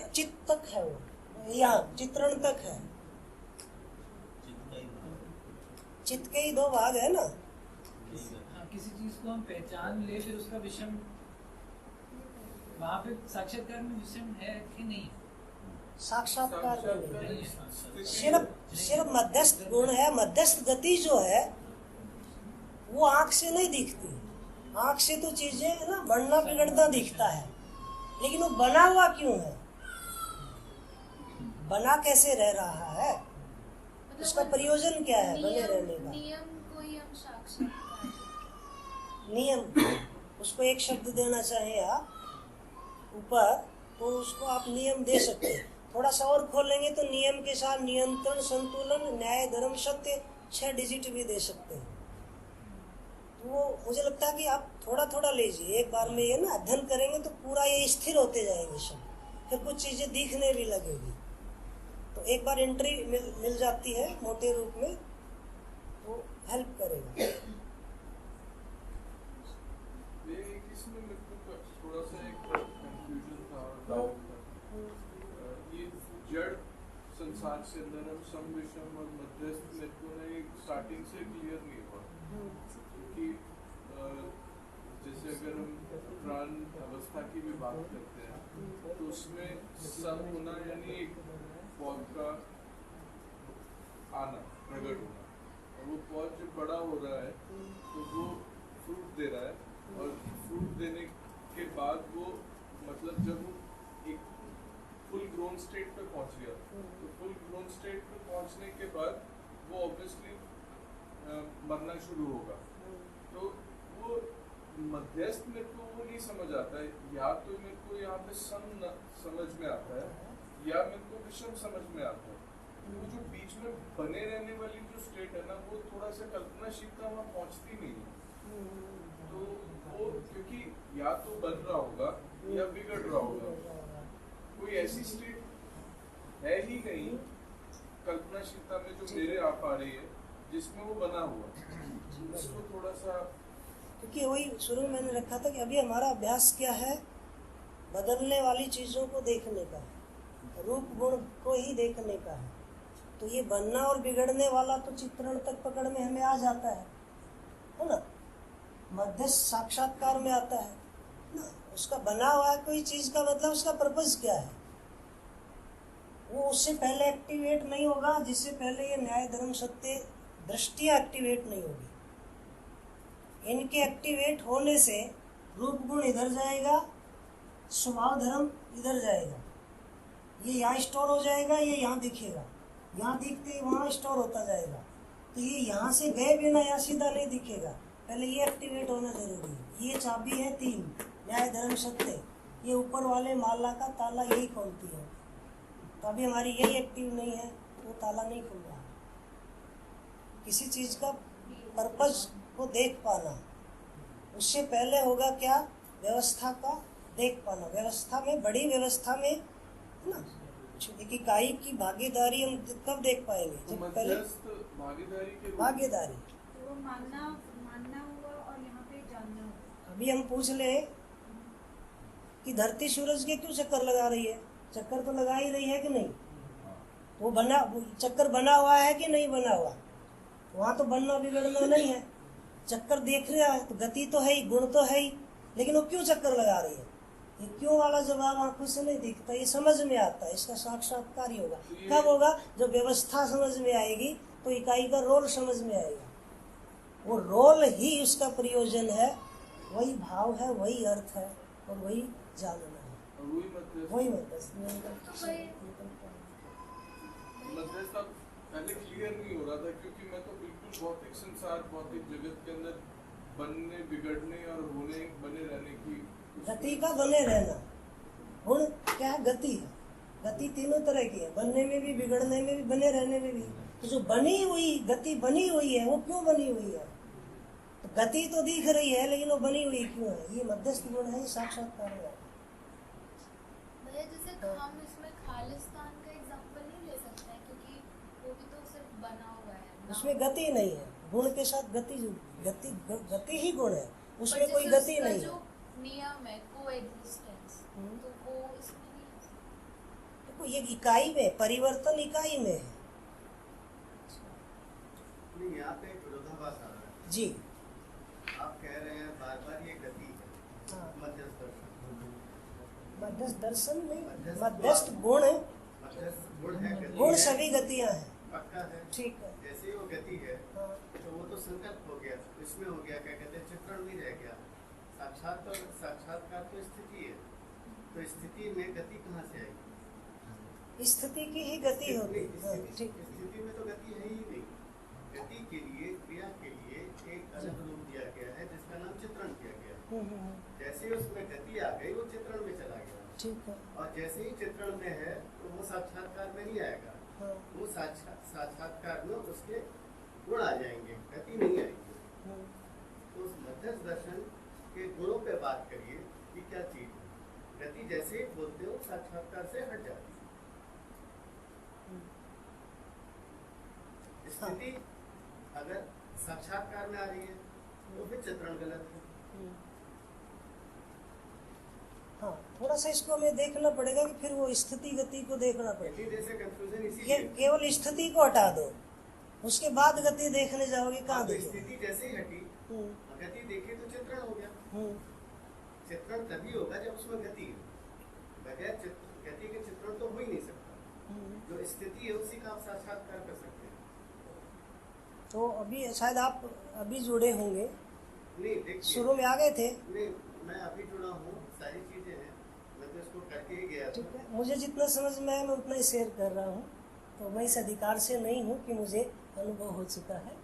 चित्त तक है वो, यहाँ चित्रण तक है। चित्त के ही दो भाग है ना। हाँ, किसी चीज को हम पहचान ले फिर उसका विषम, वहाँ पे साक्षात्कार में विषम है कि नहीं? साक्षात्कार में नहीं, नहीं, सिर्फ मध्यस्थ गुण है। मध्यस्थ गति जो है वो आंख से नहीं दिखती, आंख से तो चीजें ना बढ़ना बिगड़ना दिखता है, लेकिन वो बना हुआ क्यों है, बना कैसे रह रहा है, मतलब उसका प्रयोजन क्या है बने रहने का। नियम को ही हम साक्षात्कार, नियम, उसको एक शब्द देना चाहे आप ऊपर, तो उसको आप नियम दे सकते हैं। थोड़ा सा और खोलेंगे तो नियम के साथ नियंत्रण, संतुलन, न्याय, धर्म, सत्य 6 डिजिट भी दे सकते हैं। तो वो मुझे लगता है कि आप थोड़ा थोड़ा लीजिए, एक बार में ये ना अध्ययन करेंगे तो पूरा ये स्थिर होते जाएंगे सब, फिर कुछ चीजें दिखने भी लगेगी। तो एक बार एंट्री मिल जाती है मोटे रूप में, वो हेल्प करेगा। इसमें मेरे को थोड़ा सा एक कंफ्यूजन था, डाउट था। ये जड़ संसार से अंदर हम सम विषम और मध्यस्थ, मेरे को ना एक स्टार्टिंग से क्लियर नहीं हुआ, क्योंकि जैसे अगर हम प्राण अवस्था की भी बात करते हैं तो उसमें सम होना यानी एक पौध का आना, प्रकट होना, और वो पौध जब बड़ा हो रहा है तो वो फ्रूट दे रहा है, और फ्रूट देने के बाद वो मतलब जब वो एक फुल ग्रोन स्टेट पे पहुंच गया, तो फुल ग्रोन स्टेट पे पहुंचने के बाद वो ऑब्वियसली मरना शुरू होगा। तो वो मध्यस्थ मेरे को वो नहीं समझ आता है, या तो मेरे को यहाँ पे सम समझ में आता है या मेरे को विषम समझ में आता है। वो जो बीच में बने रहने वाली जो स्टेट है ना, वो थोड़ा सा कल्पनाशीलता वहाँ पहुँचती नहीं है। तो वो क्योंकि या तो बन रहा होगा या बिगड़ रहा होगा, कोई ऐसी स्टेट है ही नहीं कल्पनाशीलता में जो मेरे आप आ रही है जिसमें वो बना हुआ। इसको थोड़ा सा क्योंकि वही शुरू में मैंने रखा था कि अभी हमारा अभ्यास क्या है, बदलने वाली चीज़ों को देखने का है, रूप गुण को ही देखने का है। तो ये बनना और बिगड़ने वाला तो चित्रण तक पकड़ में हमें आ जाता है ना। मध्यस्थ साक्षात्कार में आता है ना। उसका बना हुआ है कोई चीज़ का मतलब उसका पर्पस क्या है, वो उससे पहले एक्टिवेट नहीं होगा जिससे पहले ये न्याय धर्म सत्य दृष्टियाँ एक्टिवेट नहीं होगी। इनके एक्टिवेट होने से रूप गुण इधर जाएगा, स्वभाव धर्म इधर जाएगा। ये यहाँ स्टोर हो जाएगा, ये यहाँ दिखेगा, यहाँ दिखते ही वहाँ स्टोर होता जाएगा। तो ये यहाँ से गए बिना यहाँ सीधा नहीं दिखेगा, पहले ये एक्टिवेट होना जरूरी है। ये चाबी है 3 न्याय धर्म सत्य, ये ऊपर वाले माला का ताला यही खोलती है। तो अभी हमारी यही एक्टिव नहीं है, वो ताला नहीं खुल रहा। किसी चीज़ का पर्पस को देख पाना, उससे पहले होगा क्या, व्यवस्था का देख पाना। व्यवस्था में, बड़ी व्यवस्था में ना, एक इकाई की भागीदारी हम कब देख पाएंगे, जब पहले मध्यस्थ भागीदारी के रूप में भागीदारी। तो वो मानना हुआ और यहाँ पे जानना हुआ। अभी हम पूछ ले कि धरती सूरज के क्यों चक्कर लगा रही है, चक्कर तो लगा ही रही है कि नहीं। वो चक्कर बना हुआ है कि नहीं बना हुआ, वहाँ तो बनना बिगड़ना नहीं है। चक्कर देख रहा है तो गति तो है ही, गुण तो है ही, लेकिन वो क्यों चक्कर लगा रही है, ये क्यों वाला जवाब आंखों से नहीं दिखता, ये समझ में आता है। इसका साक्षात्कार ही होगा। कब होगा, जब व्यवस्था समझ में आएगी तो इकाई का रोल समझ में आएगा। वो रोल ही उसका प्रयोजन है, वही भाव है, वही अर्थ है और वही जानना है, और वही मध्यस्थ अब पहले क्लियर नहीं हो रहा था, क्योंकि मैं तो बिल्कुल भौतिक संसार, भौतिक जगत के अंदर बनने, बिगड़ने और होने, बने रहने की गति का बने रहना। गुण क्या है, गति है। गति तीनों तरह की है, बनने में भी, बिगड़ने में भी, बने रहने में भी। तो जो बनी हुई गति बनी हुई है, वो क्यों बनी हुई है, तो गति तो दिख रही है लेकिन वो बनी हुई क्यों है, ये मध्यस्थ गुण है, ये साक्षात्कार है। भैया जैसे हम इसमें खालिस्तान का एग्जांपल नहीं ले सकते हैं, क्योंकि वो भी तो सिर्फ बना हुआ है ना। उसमें गति नहीं है, गुण के साथ गति ही गुण है, उसमें पर कोई जैसे गति उसका नहीं जो है। नियम है कोएग्जिस्टेंस, तो वो इसमें नहीं है। देखो ये इकाई में परिवर्तन, इकाई में है नहीं, यहाँ पे एक विरोधाभास आ रहा है। जी। आप कह रहे हैं बार बार ये गति है, हाँ, मध्यस्थ दर्शन, मध्यस्थ दर्शन नहीं, मध्यस्थ मध्यस्थ गुण है, मध्यस्थ गुण है, गति गुण है, सभी गतियां हैं। पक्का है। ठीक है। जैसे ही वो गति है हाँ, तो वो तो संकल्प हो गया, इसमें हो गया, क्या कहते हैं, चित्रण भी रह गया। साक्षात्कार तो स्थिति है, तो स्थिति में गति कहाँ से आएगी? स्थिति की ही गति होती है। हाँ, ठीक। स्थिति में तो गति है ही नहीं। गति के लिए, क्रिया के लिए एक अलग रूप दिया गया है जिसका नाम चित्रण किया गया। जैसे ही उसमें गति आ गई, वो चित्रण में चला गया। ठीक है। और जैसे ही चित्रण में है तो वो साक्षात्कार में नहीं आएगा। हाँ, वो साक्षात्कार में उसके गुण आ जाएंगे, गति नहीं आएगी। हाँ। तो उस मध्यस्थ दर्शन के गुणों पे बात करिए कि क्या चीज है। गति जैसे ही बोलते हो साक्षात्कार से हट जाती है। स्थिति अगर साक्षात्कार में आ रही है तो फिर चित्रण गलत है। हाँ, थोड़ा सा इसको हमें देखना पड़ेगा कि फिर वो स्थिति गति को देखना पड़ेगा। गति जैसे कंफ्यूजन ये इसीलिए। केवल स्थिति को हटा दो, उसके बाद गति देखने जाओगे कहाँ हाँ, तो देखोगे। स्थिति जैसे ही हटी, गति देखी तो चित्रण हो गया। चित्रण तभी होगा जब उसमें गति है, बगैर गति के चित्रण तो हो ही नहीं सकता। जो स्थिति है उसी का आप साक्षात्कार कर सकते हैं। तो अभी शायद आप अभी जुड़े होंगे, नहीं देखिए, शुरू में आ गए थे। नहीं, मैं अभी जुड़ा हूँ, सारी चीजें हैं, मैं तो इसको करके ही गया था। ठीक है, मुझे जितना समझ में आया मैं उतना ही शेयर कर रहा हूँ। तो मैं इस अधिकार से नहीं हूँ कि मुझे अनुभव हो चुका है।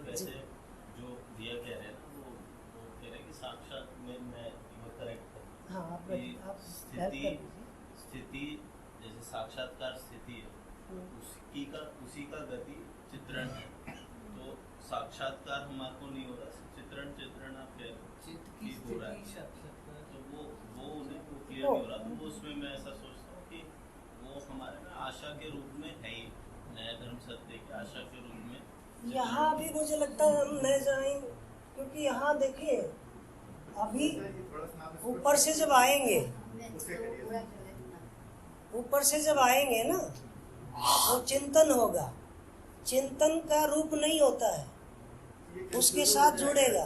वैसे जो दिया कह रहे हैं ना, वो कह रहे हैं कि साक्षात में मैं करेक्ट हाँ, आप हेल्प कर स्थिति दीजिए। जैसे साक्षात्कार स्थिति है, उसी का गति चित्रण है। तो साक्षात्कार हमारे को नहीं हो रहा, चित्रण आप कह रहे हो चित्त की हो रहा है, स्थिति साक्षात्कार। तो वो उन्हें क्लियर नहीं हो रहा। तो वो उसमें मैं ऐसा सोचता हूँ कि वो हमारे ना आशा के रूप में है ही, न्याय धर्म सत्य की आशा के रूप में। यहाँ भी मुझे लगता है हम न जाएं क्योंकि यहाँ देखिए अभी थोड़ा सा आप इसको- ऊपर से जब आएंगे, उसे करिए। ऊपर से जब आएंगे ना वो चिंतन होगा, चिंतन का रूप नहीं होता है, उसके साथ जुड़ेगा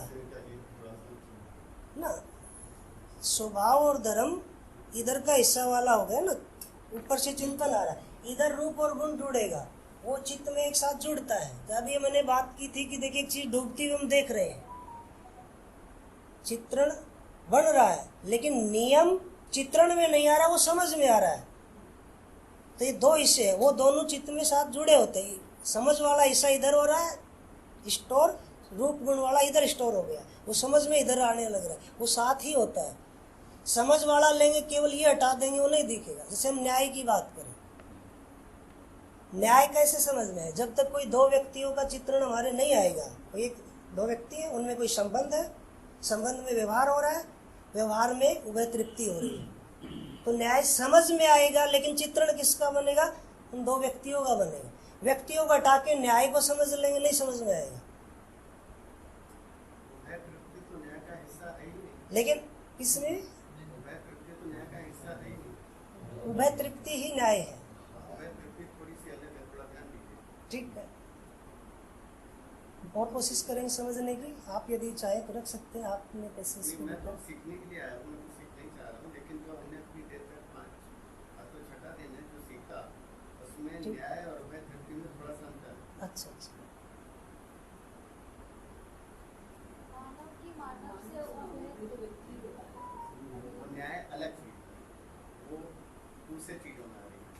ना। स्वभाव और धर्म इधर का हिस्सा वाला हो गया ना, ऊपर से चिंतन आ रहा है, इधर रूप और गुण जुड़ेगा, वो चित्त में एक साथ जुड़ता है। जब ये मैंने बात की थी कि देखिए एक चीज डूबती हुई हम देख रहे हैं, चित्रण बन रहा है लेकिन नियम चित्रण में नहीं आ रहा, वो समझ में आ रहा है। तो ये दो हिस्से हैं, वो दोनों चित्त में साथ जुड़े होते हैं। समझ वाला हिस्सा इधर हो रहा है स्टोर, रूप गुण वाला इधर स्टोर हो गया, वो समझ में इधर आने लग रहा है, वो साथ ही होता है। समझ वाला लेंगे केवल ये हटा देंगे वो नहीं दिखेगा। जैसे हम न्याय की बात करें, न्याय कैसे समझ में है? जब तक कोई दो व्यक्तियों का चित्रण हमारे नहीं आएगा, कोई एक दो व्यक्ति है, उनमें कोई संबंध है, संबंध में व्यवहार हो रहा है, व्यवहार में उभय तृप्ति हो रही है, तो न्याय समझ में आएगा। लेकिन चित्रण किसका बनेगा? उन दो व्यक्तियों का बनेगा। व्यक्तियों को हटा के न्याय को समझ लेंगे, नहीं समझ में आएगा। उभय तृप्ति तो न्याय का हिस्सा है ही नहीं। लेकिन इसमें उभय तृप्ति तो न्याय का हिस्सा है ही नहीं। उभय तृप्ति ही न्याय है। उभय तृप्ति थोड़ी सी अलग है, थोड़ा ध्यान दीजिए। ठीक है, और कोशिश करेंगे समझने की। आप यदि चाहे तो रख सकते हैं, आपने कैसे नहीं, इसको मैं तो लिखा? सीखने के लिए आया हूँ, मैं तो सीखना ही चाह रहा हूँ। लेकिन जो हमने अपनी देर तक 5 तो छठा दिन है जो सीखा, उसमें ठीक। न्याय और उभय तृप्ति में थोड़ा सा अंतर है। अच्छा अच्छा, मानव की मानव से और न्याय अलग चीज है, वो दूसरे चीजों में आ रही है।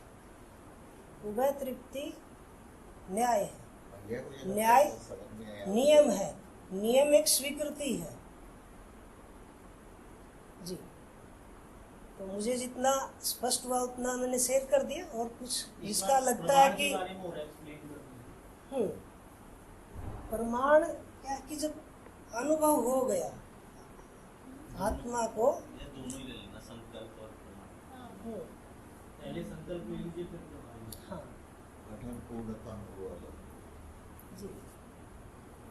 उभय तृप्ति न्याय है। न्याय नियम है, नियम एक स्वीकृति है जी। तो मुझे जितना स्पष्ट हुआ उतना मैंने शेयर कर दिया। और कुछ जिसका लगता है कि प्रमाण क्या है कि जब अनुभव हो गया आत्मा को, ये दोनों ही ले लेना, संकल्प और प्रमाण। पहले संकल्प ले लीजिए फिर प्रमाण। हाँ कठिन पूर्णता अनुभव अलग। जी।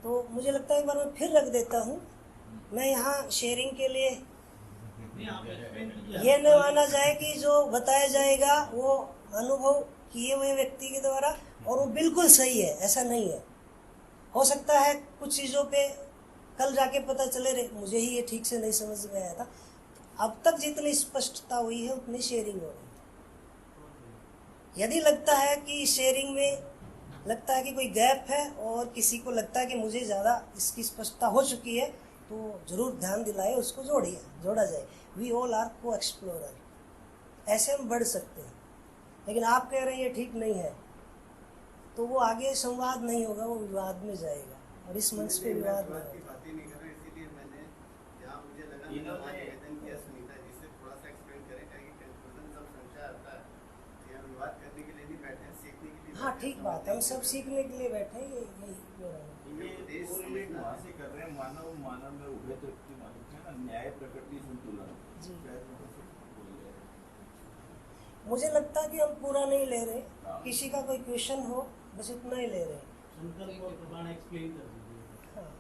तो मुझे लगता है एक बार मैं फिर रख देता हूँ। मैं यहाँ शेयरिंग के लिए नहीं, आप explain कीजिए। ये न माना जाए कि जो बताया जाएगा वो अनुभव किए हुए व्यक्ति के द्वारा और वो बिल्कुल सही है, ऐसा नहीं है। हो सकता है कुछ चीज़ों पे कल जाके पता चले रे मुझे ही ये ठीक से नहीं समझ में आया था। अब तक जितनी स्पष्टता हुई है उतनी शेयरिंग हो रही है। यदि लगता है कि शेयरिंग में लगता है कि कोई गैप है और किसी को लगता है कि मुझे ज़्यादा इसकी स्पष्टता हो चुकी है, तो जरूर ध्यान दिलाए, उसको जोड़ा जाए। वी ऑल आर को एक्सप्लोरर, ऐसे हम बढ़ सकते हैं। लेकिन आप कह रहे हैं ये ठीक नहीं है, तो वो आगे संवाद नहीं होगा, वो विवाद में जाएगा। और इस मंच पे विवाद नहीं की होगा। बातें नहीं कर रहा, इसीलिए मैंने जहाँ मुझे लगा मैंने वहाँ निवेदन किया सुनीता जी से थोड़ा सा एक्सप्लेन करें, ताकि कंफ्यूजन सब संशय आता है। यहाँ विवाद करने के लिए नहीं बैठे हैं, सीखने के लिए हाँ बैठे हैं, ठीक बात है, हम सब सीखने के लिए बैठे हैं। यही ये कोरिलेट वहाँ से कर रहे हैं, मानव मानव में उभय तृप्ति मानव है ना, न्याय प्रकृति संतुलन जी। शायद वो कुछ बोल रहे हैं। मुझे लगता है कि हम पूरा नहीं ले रहे। किसी का कोई क्वेश्चन हो बस इतना ही ले रहे हैं। संकल्प और प्रमाण एक्सप्लेन कर दीजिए। हाँ।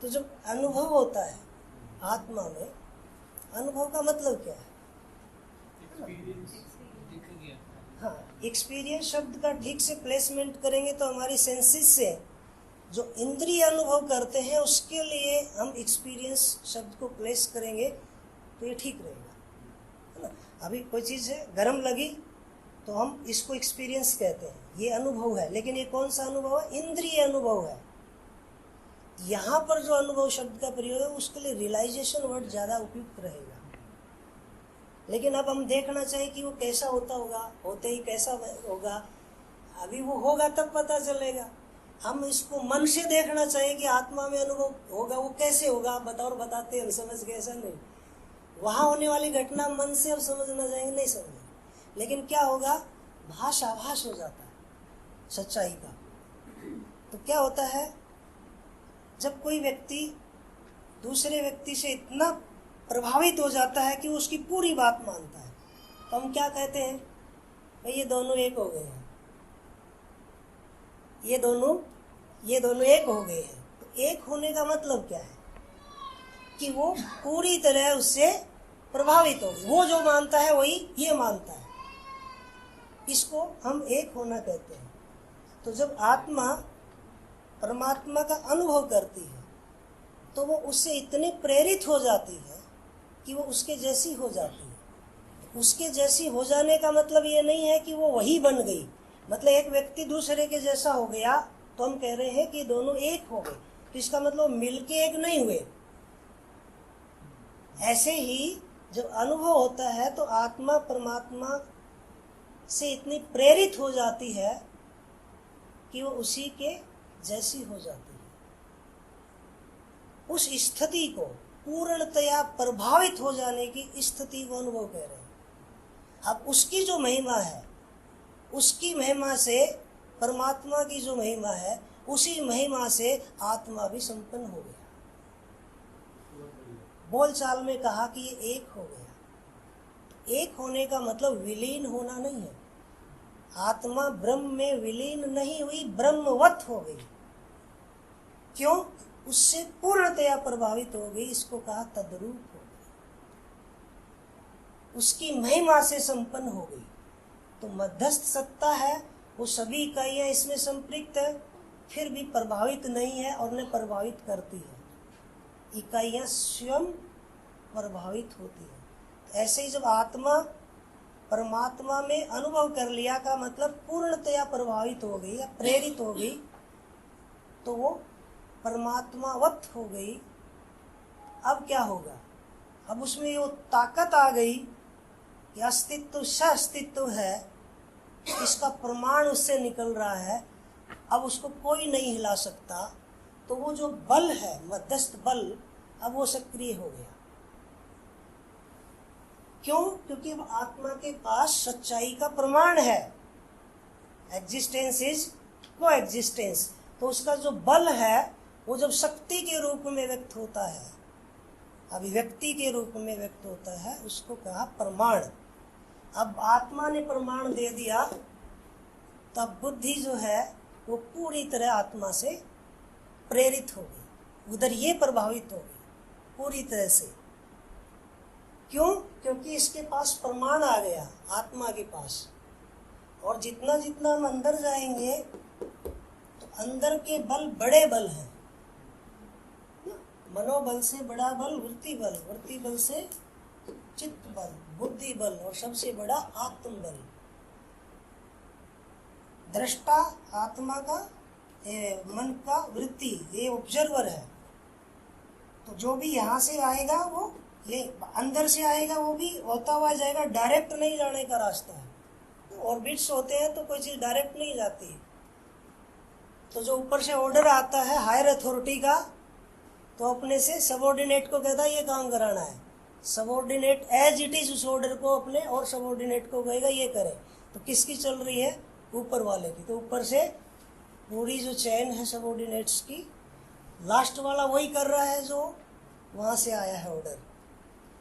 तो जब अनुभव होता है आत्मा में, अनुभव का मतलब क्या है? दिख गया। हाँ, एक्सपीरियंस शब्द का ठीक से प्लेसमेंट करेंगे तो हमारी सेंसेस से जो इंद्रिय अनुभव करते हैं उसके लिए हम एक्सपीरियंस शब्द को प्लेस करेंगे तो ये ठीक रहेगा, है ना। अभी कोई चीज़ है गर्म लगी तो हम इसको एक्सपीरियंस कहते हैं, ये अनुभव है। लेकिन ये कौन सा अनुभव है? इंद्रिय अनुभव है। यहाँ पर जो अनुभव शब्द का प्रयोग है उसके लिए रियलाइजेशन वर्ड ज़्यादा उपयुक्त रहेगा। लेकिन अब हम देखना चाहिए कि वो कैसा होता होगा, होते ही कैसा होगा, अभी वो होगा तब पता चलेगा। हम इसको मन से देखना चाहिए कि आत्मा में अनुभव होगा, वो कैसे होगा, आप बताओ, बताते हैं हम समझ गए, ऐसा नहीं। वहाँ होने वाली घटना मन से हम समझना चाहेंगे, नहीं समझेंगे। लेकिन क्या होगा, भाषाभास हो जाता है सच्चाई का। तो क्या होता है, जब कोई व्यक्ति दूसरे व्यक्ति से इतना प्रभावित हो जाता है कि वो उसकी पूरी बात मानता है, तो हम क्या कहते हैं, भाई ये दोनों एक हो गए हैं, ये दोनों एक हो गए हैं। तो एक होने का मतलब क्या है कि वो पूरी तरह उससे प्रभावित हो, वो जो मानता है वही ये मानता है, इसको हम एक होना कहते हैं। तो जब आत्मा परमात्मा का अनुभव करती है तो वो उससे इतनी प्रेरित हो जाती है कि वो उसके जैसी हो जाती है। उसके जैसी हो जाने का मतलब ये नहीं है कि वो वही बन गई, मतलब एक व्यक्ति दूसरे के जैसा हो गया तो हम कह रहे हैं कि दोनों एक हो गए, तो इसका मतलब मिलके एक नहीं हुए। ऐसे ही जब अनुभव होता है तो आत्मा परमात्मा से इतनी प्रेरित हो जाती है कि वो उसी के जैसी हो जाती है। उस स्थिति को पूर्णतया प्रभावित हो जाने की स्थिति को अनुभव कह रहे हैं। अब उसकी जो महिमा है, उसकी महिमा से परमात्मा की जो महिमा है, उसी महिमा से आत्मा भी संपन्न हो गया। बोलचाल में कहा कि ये एक हो गया। एक होने का मतलब विलीन होना नहीं है। आत्मा ब्रह्म में विलीन नहीं हुई, ब्रह्मवत हो गई। क्यों? उससे पूर्णतया प्रभावित हो गई, इसको कहा तद्रूप हो गई, उसकी महिमा से संपन्न हो गई। तो मध्यस्थ सत्ता है, वो सभी इकाइयां इसमें संपृक्त है, फिर भी प्रभावित नहीं है और न प्रभावित करती है। इकाइयां स्वयं प्रभावित होती है। ऐसे ही जब आत्मा परमात्मा में अनुभव कर लिया का मतलब पूर्णतया प्रभावित हो गई या प्रेरित हो गई, तो वो परमात्मावत हो गई। अब क्या होगा? अब उसमें वो ताकत आ गई कि अस्तित्व अस्तित्व है, इसका प्रमाण उससे निकल रहा है, अब उसको कोई नहीं हिला सकता। तो वो जो बल है, मध्यस्थ बल, अब वो सक्रिय हो गया। क्यों? क्योंकि अब आत्मा के पास सच्चाई का प्रमाण है। एग्जिस्टेंस इज को एग्जिस्टेंस। तो उसका जो बल है वो जब शक्ति के रूप में व्यक्त होता है, अभिव्यक्ति के रूप में व्यक्त होता है, उसको कहा प्रमाण। अब आत्मा ने प्रमाण दे दिया, तब बुद्धि जो है वो पूरी तरह आत्मा से प्रेरित हो गई, उधर ये प्रभावित हो गई पूरी तरह से। क्यों? क्योंकि इसके पास प्रमाण आ गया, आत्मा के पास। और जितना जितना हम अंदर जाएंगे तो अंदर के बल बड़े बल हैं। मनोबल से बड़ा बल वृत्ति बल, वृत्ति बल से चित्त बल, बुद्धि बल, और सबसे बड़ा आत्म बल। दृष्टा आत्मा का, मन का वृत्ति, ये ऑब्जर्वर है। तो जो भी यहाँ से आएगा वो ये अंदर से आएगा, वो भी होता हुआ जाएगा। डायरेक्ट नहीं जाने का रास्ता है। ऑर्बिट्स होते हैं तो कोई चीज डायरेक्ट नहीं जाती है। तो जो ऊपर से ऑर्डर आता है हायर अथॉरिटी का, तो अपने से सबऑर्डिनेट को कहता है ये काम कराना है। सबऑर्डिनेट एज इट इज उस ऑर्डर को अपने और सबऑर्डिनेट को कहेगा ये करे। तो किसकी चल रही है? ऊपर वाले की। तो ऊपर से पूरी जो चैन है सबऑर्डिनेट्स की, लास्ट वाला वही कर रहा है जो वहां से आया है ऑर्डर।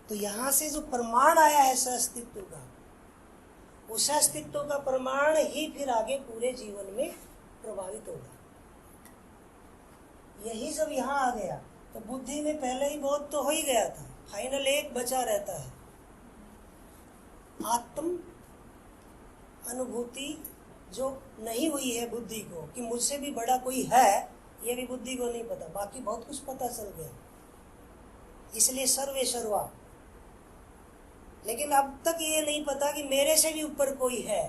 तो यहाँ से जो प्रमाण आया है अस्तित्व का, उस अस्तित्व का प्रमाण ही फिर आगे पूरे जीवन में प्रभावित होगा। यही जब यहाँ आ गया तो बुद्धि में पहले ही बहुत तो हो ही गया था, फाइनल एक बचा रहता है, आत्म अनुभूति जो नहीं हुई है बुद्धि को कि मुझसे भी बड़ा कोई है, ये भी बुद्धि को नहीं पता। बाकी बहुत कुछ पता चल गया, इसलिए सर्वे सर्वा। लेकिन अब तक ये नहीं पता कि मेरे से भी ऊपर कोई है।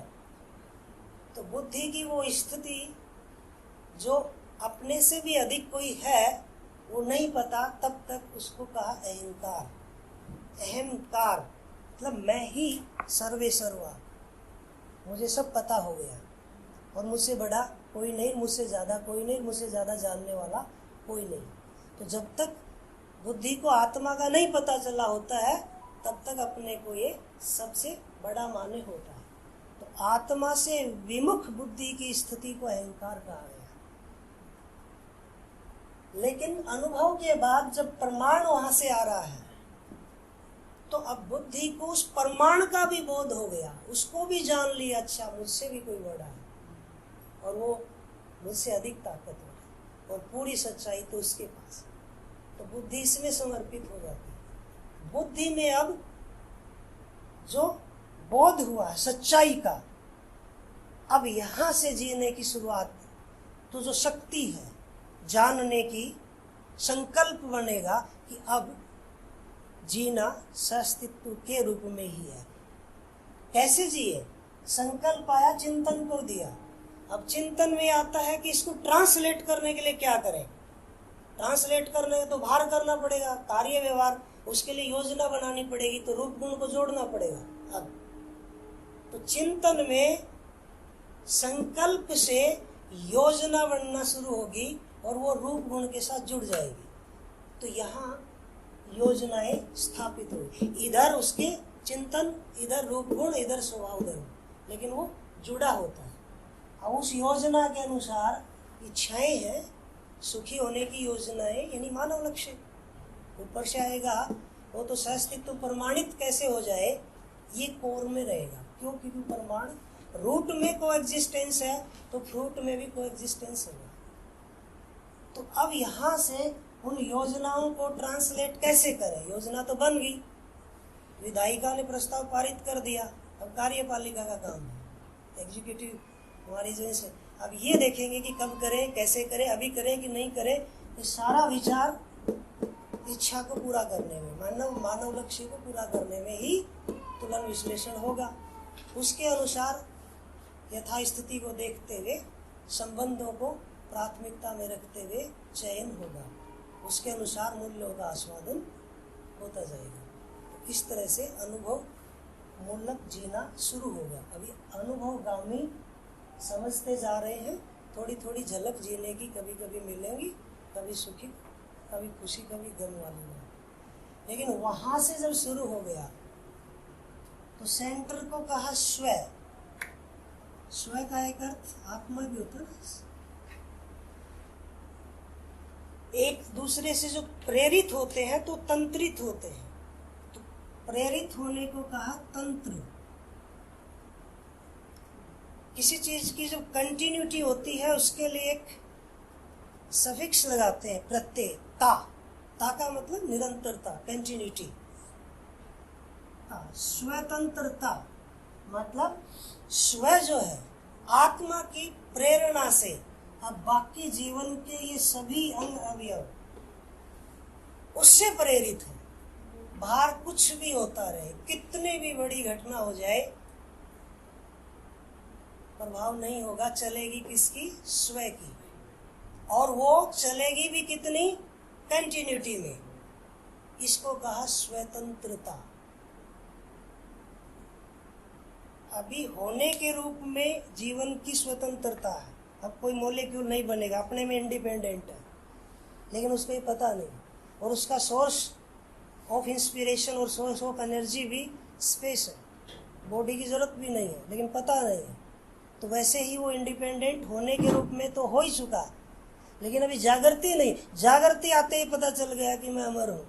तो बुद्धि की वो स्थिति जो अपने से भी अधिक कोई है वो नहीं पता, तब तक उसको कहा अहंकार। अहंकार मतलब मैं ही सर्वे सर्वा, मुझे सब पता हो गया और मुझसे बड़ा कोई नहीं, मुझसे ज़्यादा कोई नहीं, मुझसे ज़्यादा जानने वाला कोई नहीं। तो जब तक बुद्धि को आत्मा का नहीं पता चला होता है, तब तक अपने को ये सबसे बड़ा माने होता है। तो आत्मा से विमुख बुद्धि की स्थिति को अहंकार कहा गया। लेकिन अनुभव के बाद जब प्रमाण वहां से आ रहा है, तो अब बुद्धि को उस प्रमाण का भी बोध हो गया, उसको भी जान लिया, अच्छा मुझसे भी कोई बड़ा है और वो मुझसे अधिक ताकतवर है। और पूरी सच्चाई तो उसके पास। तो बुद्धि इसमें समर्पित हो जाती है। बुद्धि में अब जो बोध हुआ है सच्चाई का, अब यहाँ से जीने की शुरुआत। तो जो शक्ति है जानने की, संकल्प बनेगा कि अब जीना सस्तित्व के रूप में ही है। कैसे जिए? संकल्प आया, चिंतन को दिया। अब चिंतन में आता है कि इसको ट्रांसलेट करने के लिए क्या करें। ट्रांसलेट करने तो बाहर करना पड़ेगा, कार्य व्यवहार, उसके लिए योजना बनानी पड़ेगी, तो रूप गुण को जोड़ना पड़ेगा। अब तो चिंतन में संकल्प से योजना बनना शुरू होगी और वो रूप गुण के साथ जुड़ जाएगी। तो यहाँ योजनाएं स्थापित होगी, इधर उसके चिंतन, इधर रूप गुण, इधर स्वभाव धर्म, लेकिन वो जुड़ा होता है। और उस योजना के अनुसार इच्छाएं हैं, सुखी होने की योजनाएं, यानी मानव लक्ष्य ऊपर से आएगा। वो तो सहअस्तित्व प्रमाणित कैसे हो जाए, ये कोर में रहेगा। क्यों? क्योंकि प्रमाण रूट में कोएग्जिस्टेंस है, तो फ्रूट में भी कोएग्जिस्टेंस होगा। तो अब यहाँ से उन योजनाओं को ट्रांसलेट कैसे करें? योजना तो बन गई, विधायिका ने प्रस्ताव पारित कर दिया, अब कार्यपालिका का काम है, एग्जीक्यूटिव हमारी जो से। अब ये देखेंगे कि कब करें, कैसे करें, अभी करें कि नहीं करें। ये सारा विचार इच्छा को पूरा करने में, मानव लक्ष्य को पूरा करने में ही तुलन विश्लेषण होगा। उसके अनुसार यथास्थिति को देखते हुए, संबंधों को प्राथमिकता में रखते हुए चयन होगा। उसके अनुसार मूल्यों का आस्वादन होता जाएगा। तो इस तरह से अनुभव मूलक जीना शुरू होगा। अभी अनुभवगामी समझते जा रहे हैं, थोड़ी थोड़ी झलक जीने की कभी कभी मिलेंगी, कभी सुखी, कभी खुशी, कभी गम वाली बात। लेकिन वहां से जब शुरू हो गया तो सेंटर को कहा स्व। स्व का एक अर्थ आत्मा भी होता है। एक दूसरे से जो प्रेरित होते हैं तो तंत्रित होते हैं, तो प्रेरित होने को कहा तंत्र। किसी चीज की जो कंटिन्यूटी होती है उसके लिए एक सफिक्स लगाते हैं, प्रत्यय, ता। ता का मतलब निरंतरता, कंटिन्यूटी। स्वतंत्रता मतलब स्व जो है आत्मा की प्रेरणा से अब बाकी जीवन के ये सभी अंग अवयव उससे प्रेरित है। बाहर कुछ भी होता रहे, कितनी भी बड़ी घटना हो जाए, प्रभाव नहीं होगा, चलेगी किसकी? स्व की। और वो चलेगी भी कितनी? कंटिन्यूटी में। इसको कहा स्वतंत्रता। अभी होने के रूप में जीवन की स्वतंत्रता है। अब कोई मॉलिक्यूल नहीं बनेगा, अपने में इंडिपेंडेंट है, लेकिन उसको ये पता नहीं। और उसका सोर्स ऑफ इंस्पिरेशन और सोर्स ऑफ एनर्जी भी स्पेस है, बॉडी की जरूरत भी नहीं है, लेकिन पता नहीं है। तो वैसे ही वो इंडिपेंडेंट होने के रूप में तो हो ही चुका, लेकिन अभी जागृति नहीं। जागृति आते ही पता चल गया कि मैं अमर हूँ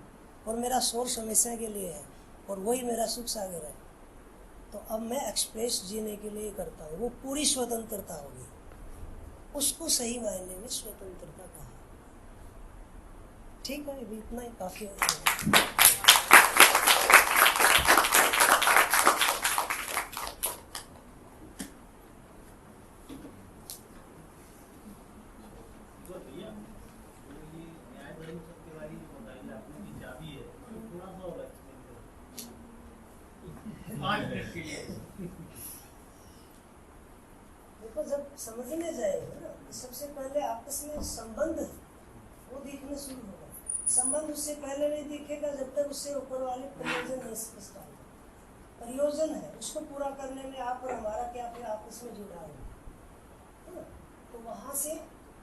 और मेरा सोर्स हमेशा के लिए है और वही मेरा सुख सागर है। तो अब मैं एक्सप्रेस जीने के लिए करता हूँ, वो पूरी स्वतंत्रता होगी। उसको सही मायने में स्वतंत्रता कहा। ठीक है, अभी इतना ही काफी है। देखो, जब समझने जाएगा ना, सबसे पहले आपस में संबंध है वो दिखना शुरू होगा। संबंध उससे पहले नहीं दिखेगा जब तक उससे ऊपर वाले प्रयोजन नहीं स्पष्ट आएगा। प्रयोजन है, उसको पूरा करने में आप और हमारा क्या फिर आपस में जुड़ा है ना? तो वहां से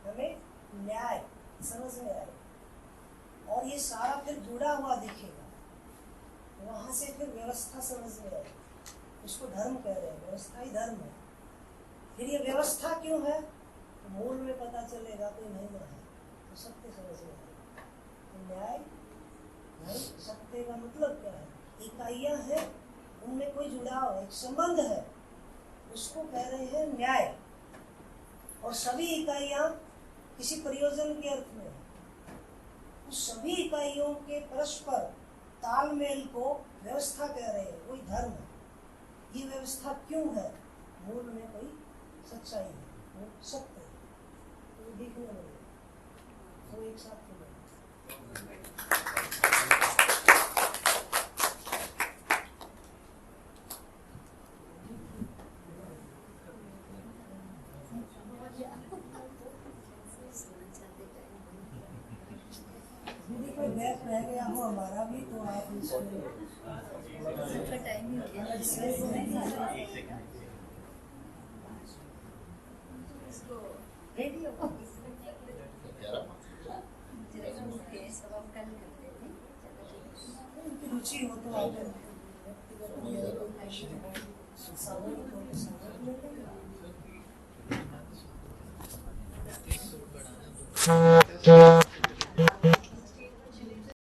हमें न्याय समझ में आएगा और ये सारा फिर जुड़ा हुआ दिखेगा। वहां से फिर व्यवस्था समझ में आएगी, उसको धर्म कह रहे हैं, व्यवस्था ही धर्म है। फिर ये व्यवस्था क्यों है तो मूल में पता चलेगा, कोई महिमा है तो सत्य समझ में आएगा। तो न्याय नहीं, सत्य का मतलब क्या है? इकाइयां हैं, उनमें कोई जुड़ाव है, एक संबंध है, उसको कह रहे हैं न्याय। और सभी इकाइयां किसी प्रयोजन के अर्थ में है। उस सभी इकाइयों के परस्पर तालमेल को व्यवस्था कह रहे हैं, कोई धर्म है। ये व्यवस्था क्यों है? मूल में कोई सच्चाई है, वो सत्य है, वो दिखने वाले तो एक साथ यदि कोई गैप रह गया हो हमारा भी तो आप इसमें उनकी रुचि हो तो आप सामूहिक तौर पर संगत में लेंगे।